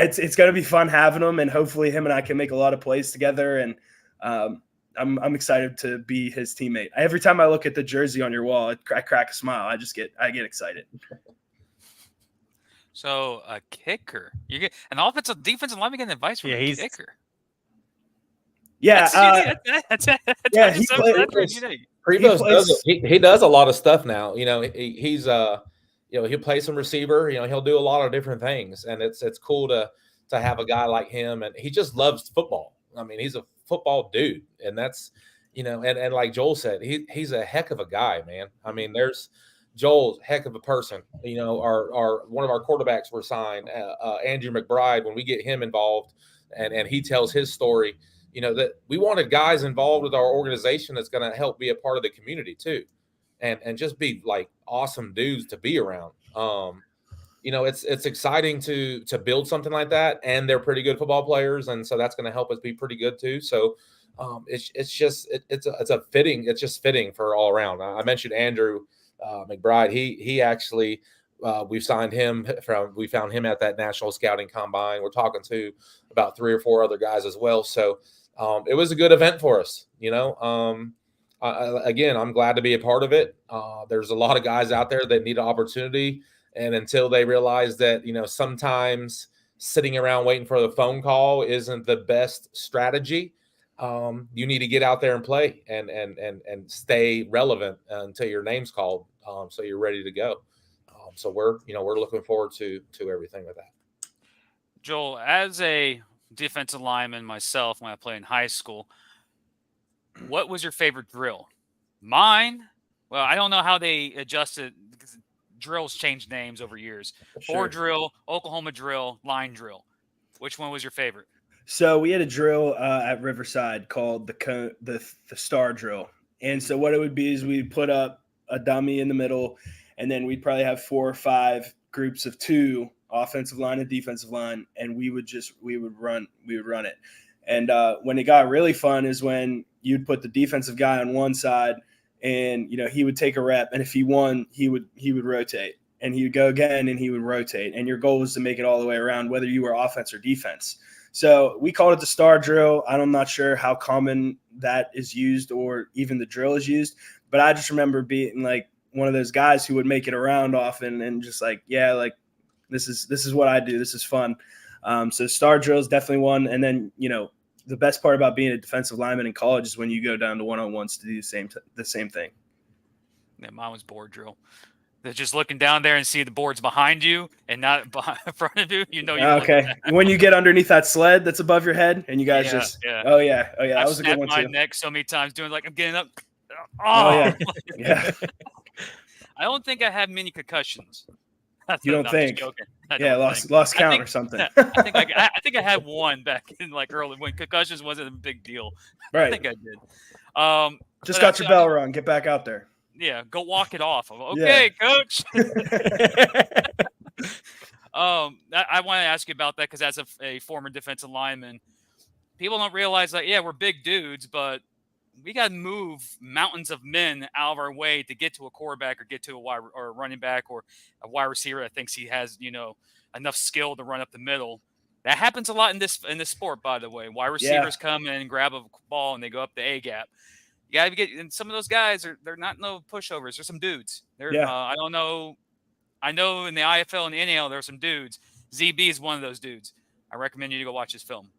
it's going to be fun having him, and hopefully him and I can make a lot of plays together. And I'm excited to be his teammate. Every time I look at the jersey on your wall, I crack a smile. I get excited. So a kicker, you get an offensive defensive lineman getting advice from a kicker. Yeah, he does a lot of stuff now. He's he'll play some receiver. He'll do a lot of different things, and it's cool to have a guy like him, and he just loves football. I mean, he's a football dude, and that's and like Joel said, he's a heck of a guy, man. I mean, there's Joel's heck of a person. Our one of our quarterbacks were signed, Andrew McBride. When we get him involved, and he tells his story, that we wanted guys involved with our organization that's going to help be a part of the community too, and just be like awesome dudes to be around. It's exciting to build something like that, and they're pretty good football players, and so that's going to help us be pretty good too. So it's just fitting for all around. I mentioned Andrew McBride. He actually we found him at that National Scouting Combine. We're talking to about 3 or 4 other guys as well. So it was a good event for us. Again, I'm glad to be a part of it. There's a lot of guys out there that need an opportunity. And until they realize that, sometimes sitting around waiting for the phone call isn't the best strategy, you need to get out there and play and stay relevant until your name's called, so you're ready to go. So we're looking forward to everything with that. Joel, as a defensive lineman myself, when I played in high school, what was your favorite drill? Mine, well, I don't know how they adjusted, because drills changed names over years. Ford drill, Oklahoma drill, line drill. Which one was your favorite? So we had a drill at Riverside called the star drill. And so what it would be is we'd put up a dummy in the middle, and then we'd probably have 4 or 5 groups of 2, offensive line and defensive line, and we would run it. And when it got really fun is when you'd put the defensive guy on one side, and he would take a rep, and if he won, he would rotate, and he would go again, and he would rotate, and your goal was to make it all the way around, whether you were offense or defense. So we called it the star drill. I'm not sure how common that is used, or even the drill is used, but I just remember being like one of those guys who would make it around often, and just like, yeah, like this is what I do. This is fun. So star drill is definitely one. And then, the best part about being a defensive lineman in college is when you go down to one-on-ones to do the same thing. Yeah, mine was board drill. They're just looking down there and see the boards behind you and not in front of you. Okay. When you get underneath that sled that's above your head, and you guys oh yeah, that was a good one too. I've snapped my neck so many times doing like I'm getting up. Oh yeah. I don't think I have many concussions. You don't think? Lost count or something. I think I had one back in like early when concussions wasn't a big deal. Right. I think I did. Just got your bell rung. Get back out there. Yeah, go walk it off. Okay, coach. I want to ask you about that because as a former defensive lineman, people don't realize that, we're big dudes, but we got to move mountains of men out of our way to get to a quarterback or get to a running back or a wide receiver that thinks he has, enough skill to run up the middle. That happens a lot in this sport, by the way. Wide receivers come in and grab a ball and they go up the A gap. You got to get, and some of those guys they're not no pushovers. They're some dudes. I don't know. I know in the IFL and the NAL there are some dudes. ZB is one of those dudes. I recommend you to go watch his film.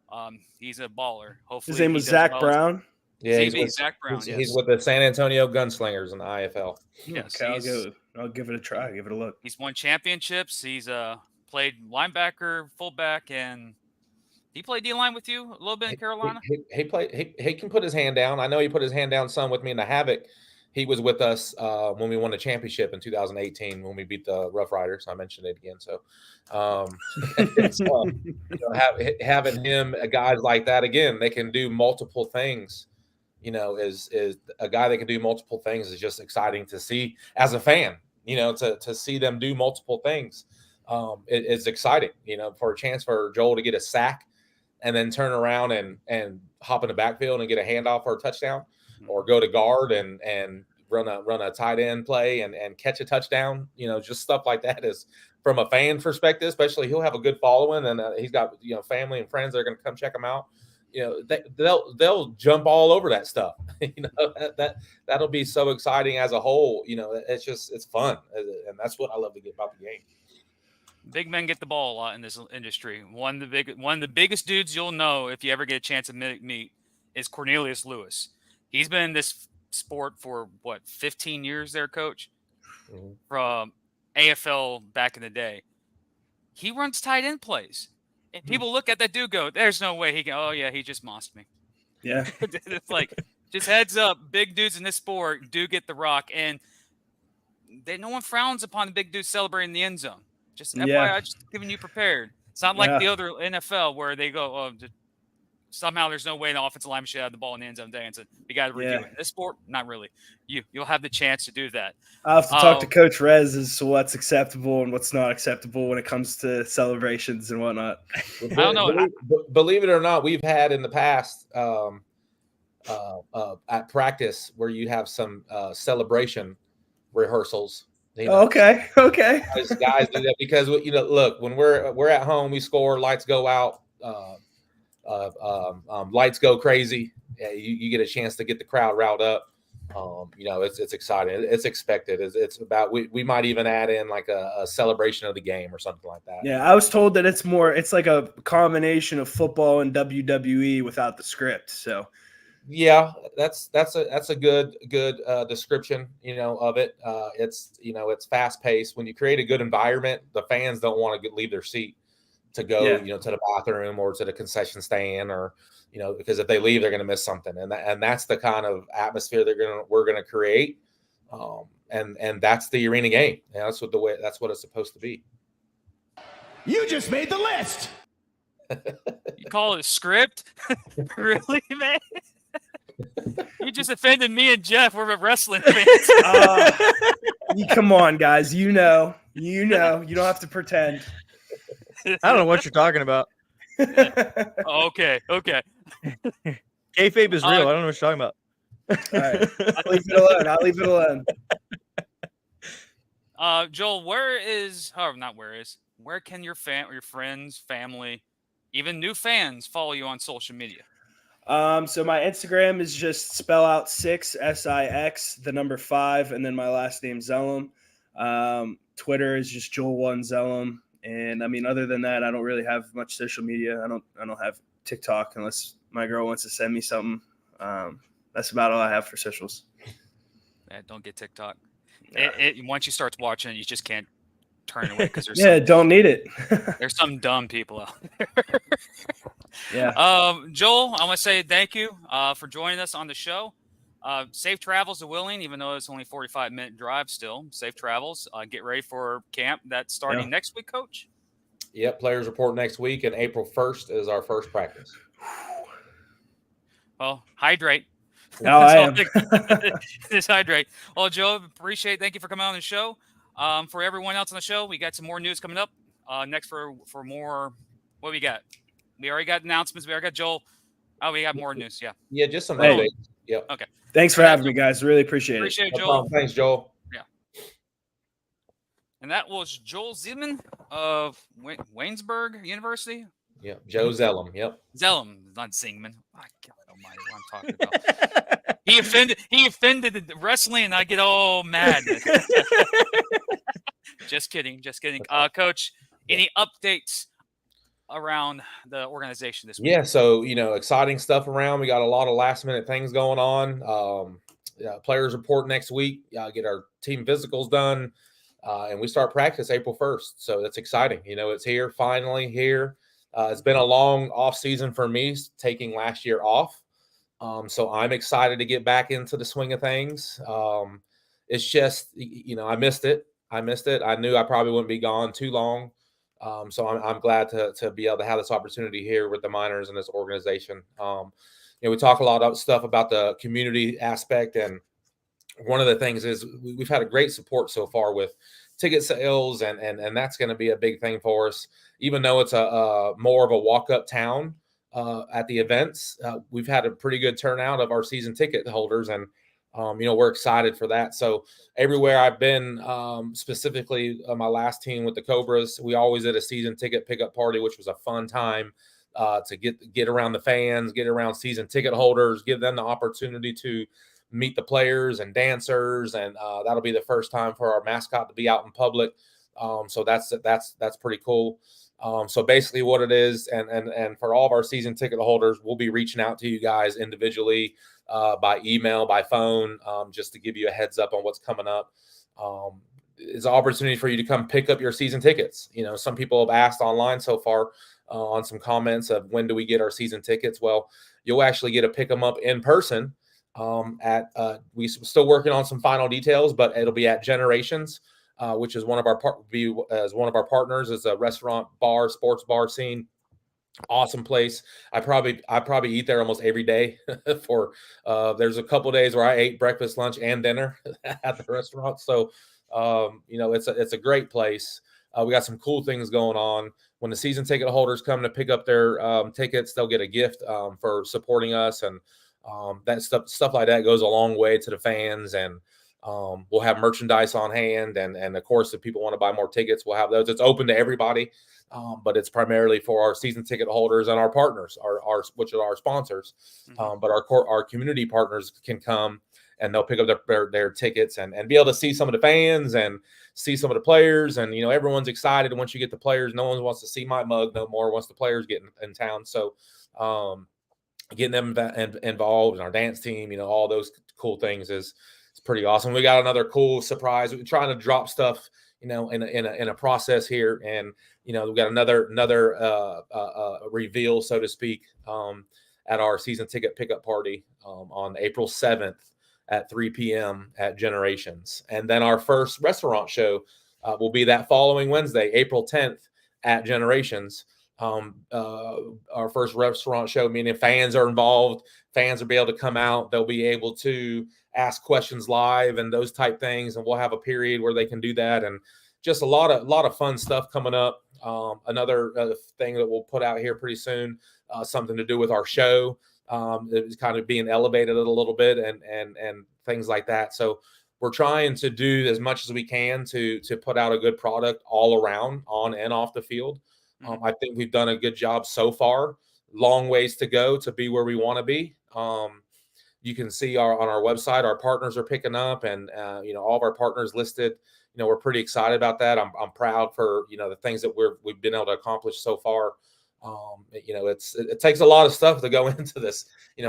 He's a baller. Hopefully, His name he was does Zach well. Brown. Yeah, he's ZB, with, Zach Brown. he's Yes. with the San Antonio Gunslingers in the IFL. Yes, Okay, I'll give it a try. Give it a look. He's won championships. He's played linebacker, fullback, and he played D-line with you a little bit in Carolina. He can put his hand down. I know he put his hand down some with me in the Havoc. He was with us when we won the championship in 2018 when we beat the Rough Riders. I mentioned it again. So, having him, guys like that, again, they can do multiple things. Is a guy that can do multiple things is just exciting to see as a fan. To see them do multiple things, it's exciting. For a chance for Joel to get a sack and then turn around and hop in the backfield and get a handoff or a touchdown, or go to guard and run a tight end play and catch a touchdown. Just stuff like that is, from a fan perspective, especially, he'll have a good following, and he's got family and friends that are going to come check him out. They'll jump all over that stuff. That'll be so exciting as a whole. It's fun, and that's what I love to get about the game. Big men get the ball a lot in this industry. One of the biggest dudes you'll know if you ever get a chance to meet is Cornelius Lewis. He's been in this sport for 15 years there, Coach, from AFL back in the day. He runs tight end plays. And people look at that dude, go, there's no way he can. Oh yeah, he just mossed me. Yeah. It's like, just heads up, big dudes in this sport do get the rock, and no one frowns upon the big dudes celebrating the end zone. Just FYI, just giving you prepared. It's not like the other NFL where they go, oh, somehow there's no way the offensive lineman should have the ball in the end zone dancing. You got to review it. In this sport, not really. You'll have the chance to do that. I'll have to talk to Coach Rez as to what's acceptable and what's not acceptable when it comes to celebrations and whatnot. I don't know. Believe it or not, we've had in the past at practice where you have some celebration rehearsals. Okay. Guys do that because look, when we're at home, we score, lights go out, lights go crazy. You get a chance to get the crowd riled up. It's exciting. It's expected. It's about we might even add in like a celebration of the game or something like that. Yeah, I was told that it's like a combination of football and WWE without the script. So yeah, that's a good description, of it. It's fast paced. When you create a good environment, the fans don't want to leave their seat to go, to the bathroom or to the concession stand, or because if they leave, they're going to miss something, and that's the kind of atmosphere we're going to create, and that's the arena game. And that's what it's supposed to be. You just made the list. You call it a script? Really, man? You just offended me and Jeff. We're wrestling fans. Come on, guys. You don't have to pretend. I don't know what you're talking about. Okay. Kayfabe is real. I don't know what you're talking about. All right. I'll leave it alone. Joel, where can your friends, family, even new fans follow you on social media? So my Instagram is just spell out 6 SIX, the number 5, and then my last name Zellum. Twitter is just Joel1 Zellum. And I mean, other than that, I don't really have much social media. I don't have TikTok unless my girl wants to send me something. That's about all I have for socials. Don't get TikTok. Once you start watching it, you just can't turn away because don't need it. There's some dumb people out there. Yeah. Joel, I want to say thank you for joining us on the show. Safe travels to Wheeling, even though it's only 45-minute drive still. Safe travels. Get ready for camp that's starting next week, Coach. Yep, players report next week, and April 1st is our first practice. Well, hydrate. No, I am. Just hydrate. Well, Joe, thank you for coming on the show. For everyone else on the show, we got some more news coming up. Next for more, what we got? We already got announcements. We already got Joel. Oh, we got more news. Yeah. Yeah, just some updates. Yep. Okay. Thanks for having me, guys. Really appreciate it. Appreciate it, No Joel. problem. Thanks, Joel. Yeah. And that was Joel Zimmerman of Waynesburg University. Yep. Joe Zellum. Yep. Zellum, not Zingman. Oh, God almighty, what I'm talking about. He offended the wrestling, and I get all mad. Just kidding. Coach, any updates around the organization this week? Yeah, so exciting stuff around. We got a lot of last minute things going on. Players report next week. Get our team physicals done, and we start practice April 1st. So that's exciting. It's here, finally here. It's been a long off season for me, taking last year off. So I'm excited to get back into the swing of things. It's just, I missed it. I knew I probably wouldn't be gone too long. So I'm glad to be able to have this opportunity here with the Miners and this organization. We talk a lot of stuff about the community aspect, and one of the things is we've had a great support so far with ticket sales, and that's going to be a big thing for us. Even though it's a more of a walk-up town at the events, we've had a pretty good turnout of our season ticket holders, and we're excited for that. So everywhere I've been, specifically my last team with the Cobras, we always did a season ticket pickup party, which was a fun time to get around the fans, get around season ticket holders, give them the opportunity to meet the players and dancers, and that'll be the first time for our mascot to be out in public. So that's pretty cool. So basically what it is, and for all of our season ticket holders, we'll be reaching out to you guys individually by email, by phone, just to give you a heads up on what's coming up. It's an opportunity for you to come pick up your season tickets. Some people have asked online so far on some comments of when do we get our season tickets? Well, you'll actually get to pick them up in person we're still working on some final details, but it'll be at Generations, which is one of our partners. Is a restaurant, bar, sports bar scene. Awesome place. I probably eat there almost every day. There's a couple days where I ate breakfast, lunch, and dinner at the restaurant. So it's a great place. We got some cool things going on. When the season ticket holders come to pick up their tickets, they'll get a gift for supporting us, and that stuff like that goes a long way to the fans. And we'll have merchandise on hand, and of course, if people want to buy more tickets, we'll have those. It's open to everybody, but it's primarily for our season ticket holders and our partners, which are our sponsors. Mm-hmm. But our community partners can come, and they'll pick up their tickets and be able to see some of the fans and see some of the players. And everyone's excited once you get the players. No one wants to see my mug no more once the players get in town. So getting them involved in our dance team, all those cool things is pretty awesome. We got another cool surprise. We're trying to drop stuff, in a process here, and we've got another reveal, so to speak, at our season ticket pickup party on April 7th at 3 p.m. at Generations, and then our first restaurant show will be that following Wednesday, April 10th at Generations. Our first restaurant show, meaning fans are involved. Fans will be able to come out. They'll be able to ask questions live and those type things. And we'll have a period where they can do that. And just a lot of fun stuff coming up. Another thing that we'll put out here pretty soon, something to do with our show. It's kind of being elevated a little bit and things like that. So we're trying to do as much as we can to put out a good product all around, on and off the field. I think we've done a good job so far. Long ways to go to be where we want to be. You can see on our website, our partners are picking up, and all of our partners listed. We're pretty excited about that. I'm proud for the things that we've been able to accomplish so far. It takes a lot of stuff to go into this.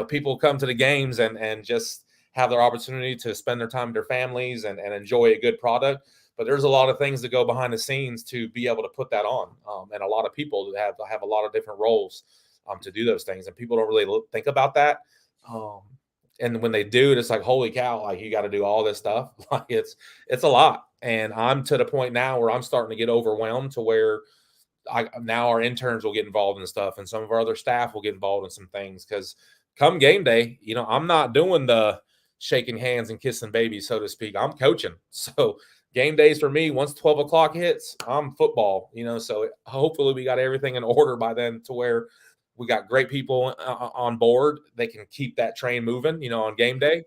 People come to the games and just have their opportunity to spend their time with their families and enjoy a good product. But there's a lot of things that go behind the scenes to be able to put that on, and a lot of people that have a lot of different roles to do those things, and people don't really think about that. And when they do, it's like, holy cow! Like, you got to do all this stuff. Like it's a lot, and I'm to the point now where I'm starting to get overwhelmed to where now our interns will get involved in stuff, and some of our other staff will get involved in some things, because come game day, I'm not doing the shaking hands and kissing babies, so to speak. I'm coaching, so. Game days for me, once 12 o'clock hits, I'm football, so hopefully we got everything in order by then to where we got great people on board. They can keep that train moving, on game day.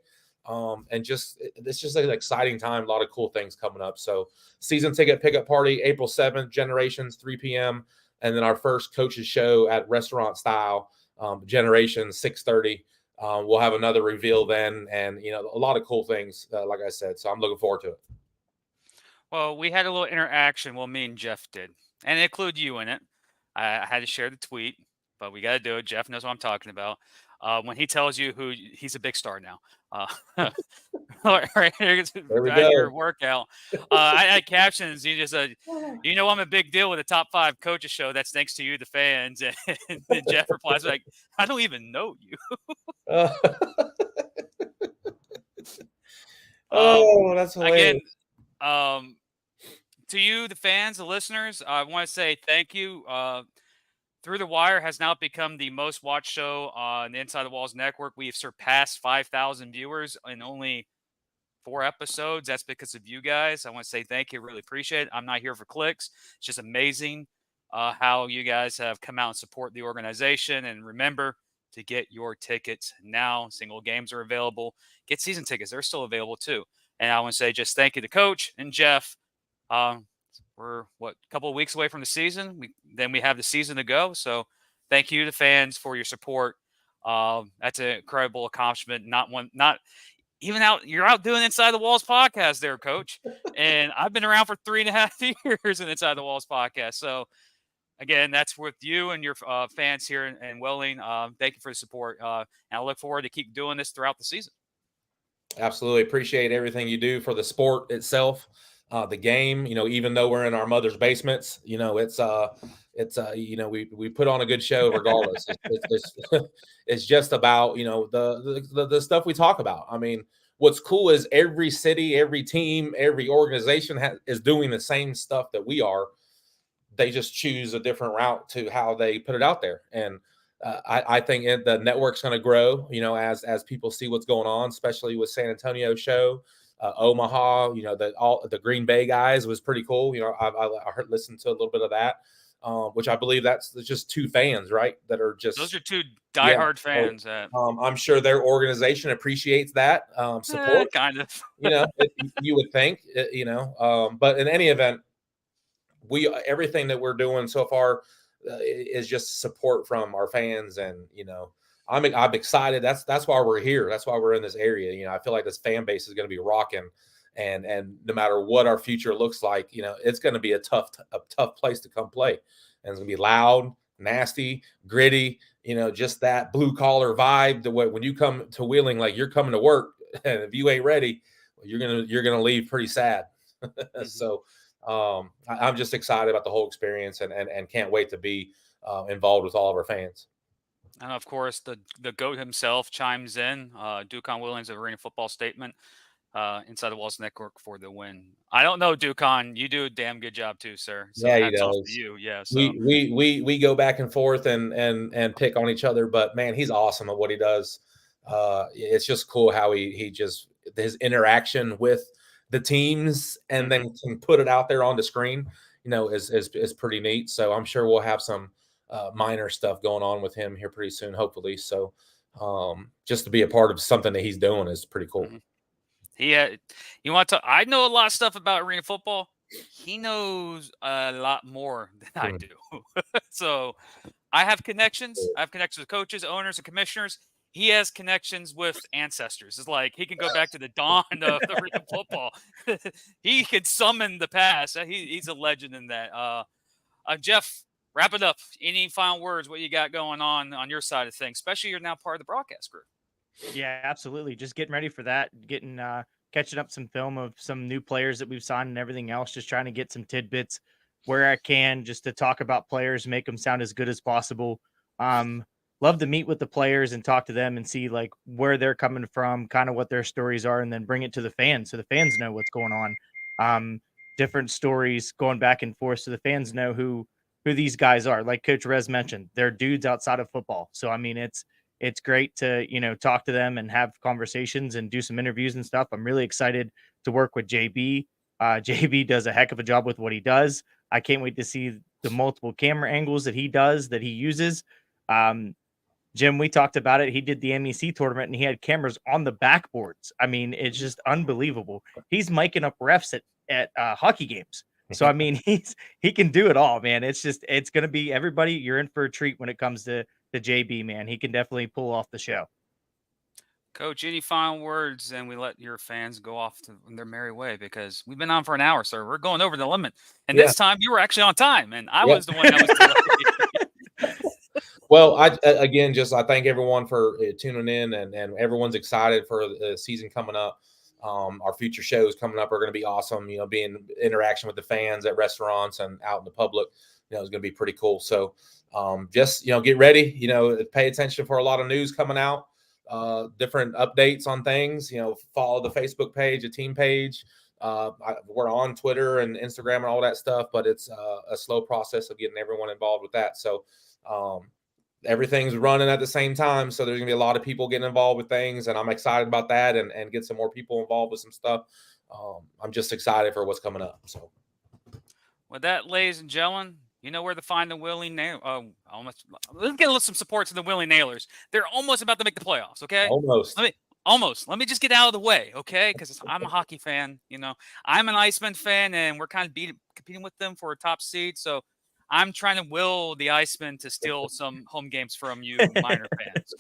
And it's just an exciting time. A lot of cool things coming up. So season ticket pickup party, April 7th, Generations, 3 p.m. And then our first coaches show at Restaurant Style, Generations, 6:30. We'll have another reveal then, and, a lot of cool things, like I said. So I'm looking forward to it. Well, we had a little interaction. Well, me and Jeff did, and it include you in it. I had to share the tweet, but we got to do it. Jeff knows what I'm talking about. When he tells you who he's a big star now. Right here, There we right here go. workout. I had captions. He just said, I'm a big deal with a top 5 coaches show. That's thanks to you, the fans. And then Jeff replies like, I don't even know you. Uh, oh, that's hilarious. Again, to you, the fans, the listeners, I want to say thank you. Through the Wire has now become the most watched show on the Inside the Walls Network. We've surpassed 5,000 viewers in only 4 episodes. That's because of you guys. I want to say thank you. Really appreciate it. I'm not here for clicks. It's just amazing how you guys have come out and support the organization. And remember to get your tickets now. Single games are available. Get season tickets. They're still available too. And I want to say just thank you to Coach and Jeff. We're a couple of weeks away from the season. Then we have the season to go. So thank you to fans for your support. That's an incredible accomplishment. Not even you're out doing Inside the Walls podcast there, Coach. And I've been around for 3.5 years in Inside the Walls podcast. So again, that's with you and your fans here in Welling. Thank you for the support. And I look forward to keep doing this throughout the season. Absolutely appreciate everything you do for the sport itself. The game, even though we're in our mother's basements, we put on a good show regardless. It's just about, the stuff we talk about. I mean, what's cool is every city, every team, every organization is doing the same stuff that we are. They just choose a different route to how they put it out there. And I think the network's going to grow, as people see what's going on, especially with San Antonio show. Omaha, the Green Bay guys was pretty cool. I listened to a little bit of that, which I believe that's just 2 fans, right? That are just those are 2 diehard fans. I'm sure their organization appreciates that support. Kind of. You would think, but in any event, everything that we're doing so far is just support from our fans, and I'm excited. That's why we're here. That's why we're in this area. I feel like this fan base is going to be rocking, and no matter what our future looks like, it's going to be a tough place to come play, and it's going to be loud, nasty, gritty. Just that blue collar vibe. When you come to Wheeling, like you're coming to work, and if you ain't ready, you're gonna leave pretty sad. So I'm just excited about the whole experience, and can't wait to be involved with all of our fans. And of course, the GOAT himself chimes in. Dukon Willings of Arena Football Statement, Inside the Walls Network for the win. I don't know, Dukon. You do a damn good job too, sir. So yeah, hats off to you. Yeah. So. We go back and forth and pick on each other, but man, he's awesome at what he does. It's just cool how he just his interaction with the teams and then can put it out there on the screen. Is pretty neat. So I'm sure we'll have some minor stuff going on with him here pretty soon, hopefully. So just to be a part of something that he's doing is pretty cool. Mm-hmm. I know a lot of stuff about arena football. He knows a lot more than I do. So I have connections. I have connections with coaches, owners, and commissioners. He has connections with ancestors. It's like he can go back to the dawn of the arena football. He can summon the past. He's a legend in that. Jeff, wrap it up. Any final words? What you got going on your side of things? Especially you're now part of the broadcast group. Yeah, absolutely. Just getting ready for that. Catching up some film of some new players that we've signed and everything else. Just trying to get some tidbits where I can, just to talk about players, make them sound as good as possible. Love to meet with the players and talk to them and see like where they're coming from, kind of what their stories are, and then bring it to the fans so the fans know what's going on. Different stories going back and forth so the fans know who these guys are. Like Coach Rez mentioned, they're dudes outside of football. So I mean, it's great to talk to them and have conversations and do some interviews and stuff. I'm really excited to work with JB. JB does a heck of a job with what he does. I can't wait to see the multiple camera angles that he uses. Jim, we talked about it. He did the MEC tournament and he had cameras on the backboards. I mean, it's just unbelievable. He's miking up refs at hockey games. So, I mean, he can do it all, man. It's going to be everybody. You're in for a treat when it comes to JB, man. He can definitely pull off the show. Coach, any final words? And we let your fans go off to their merry way because we've been on for an hour, sir. We're going over the limit. And Yeah. this time you were actually on time, and I Yeah. was the one that was delayed. Well, again, I thank everyone for tuning in, and everyone's excited for the season coming up. Our future shows coming up are going to be awesome. You know, being interaction with the fans at restaurants and out in the public, you know, is going to be pretty cool. So, just, you know, get ready. You know, pay attention for a lot of news coming out, different updates on things. You know, follow the Facebook page, the team page. We're on Twitter and Instagram and all that stuff, but it's a slow process of getting everyone involved with that. So, everything's running at the same time, so there's gonna be a lot of people getting involved with things, and I'm excited about that, and get some more people involved with some stuff. I'm just excited for what's coming up. So With that, ladies and gentlemen, you know where to find the Willie Nail. Let's get some support to the Willie Nailers. They're almost about to make the playoffs. Okay, almost. Let me just get out of the way, okay? Because I'm a hockey fan. You know, I'm an Iceman fan, and we're kind of competing with them for a top seed. So I'm trying to will the Icemen to steal some home games from you, Miner fans.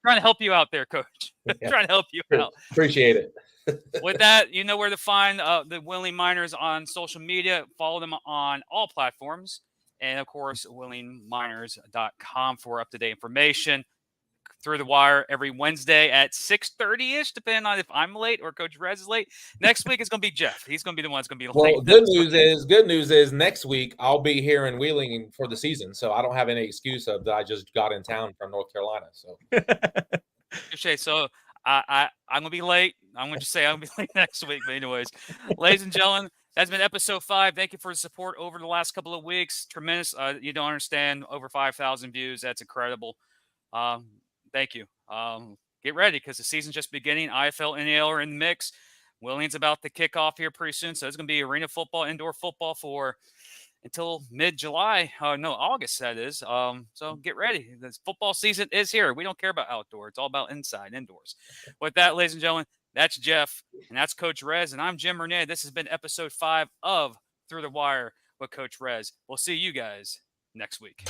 Trying to help you out there, Coach. Yeah. Trying to help you out. Appreciate it. With that, you know where to find the Willing Miners on social media. Follow them on all platforms. And, of course, willingminers.com for up-to-date information. Through the Wire every Wednesday at 6:30-ish, depending on if I'm late or Coach Rez is late. Next week, it's going to be Jeff. He's going to be the one that's going to be late. Well, good news is next week I'll be here in Wheeling for the season, so I don't have any excuse of that I just got in town from North Carolina. So, Appreciate. So I'm going to be late. I'm going to just say I'm going to be late next week. But anyways, ladies and gentlemen, that's been episode 5. Thank you for the support over the last couple of weeks. Tremendous. You don't understand. Over 5,000 views. That's incredible. Thank you. Get ready because the season's just beginning. IFL, NAL are in the mix. Willing's about to kick off here pretty soon. So it's going to be arena football, indoor football for until mid-July. August, that is. So get ready. This football season is here. We don't care about outdoor. It's all about indoors. With that, ladies and gentlemen, that's Jeff, and that's Coach Rez, and I'm Jim Renee. This has been episode 5 of Through the Wire with Coach Rez. We'll see you guys next week.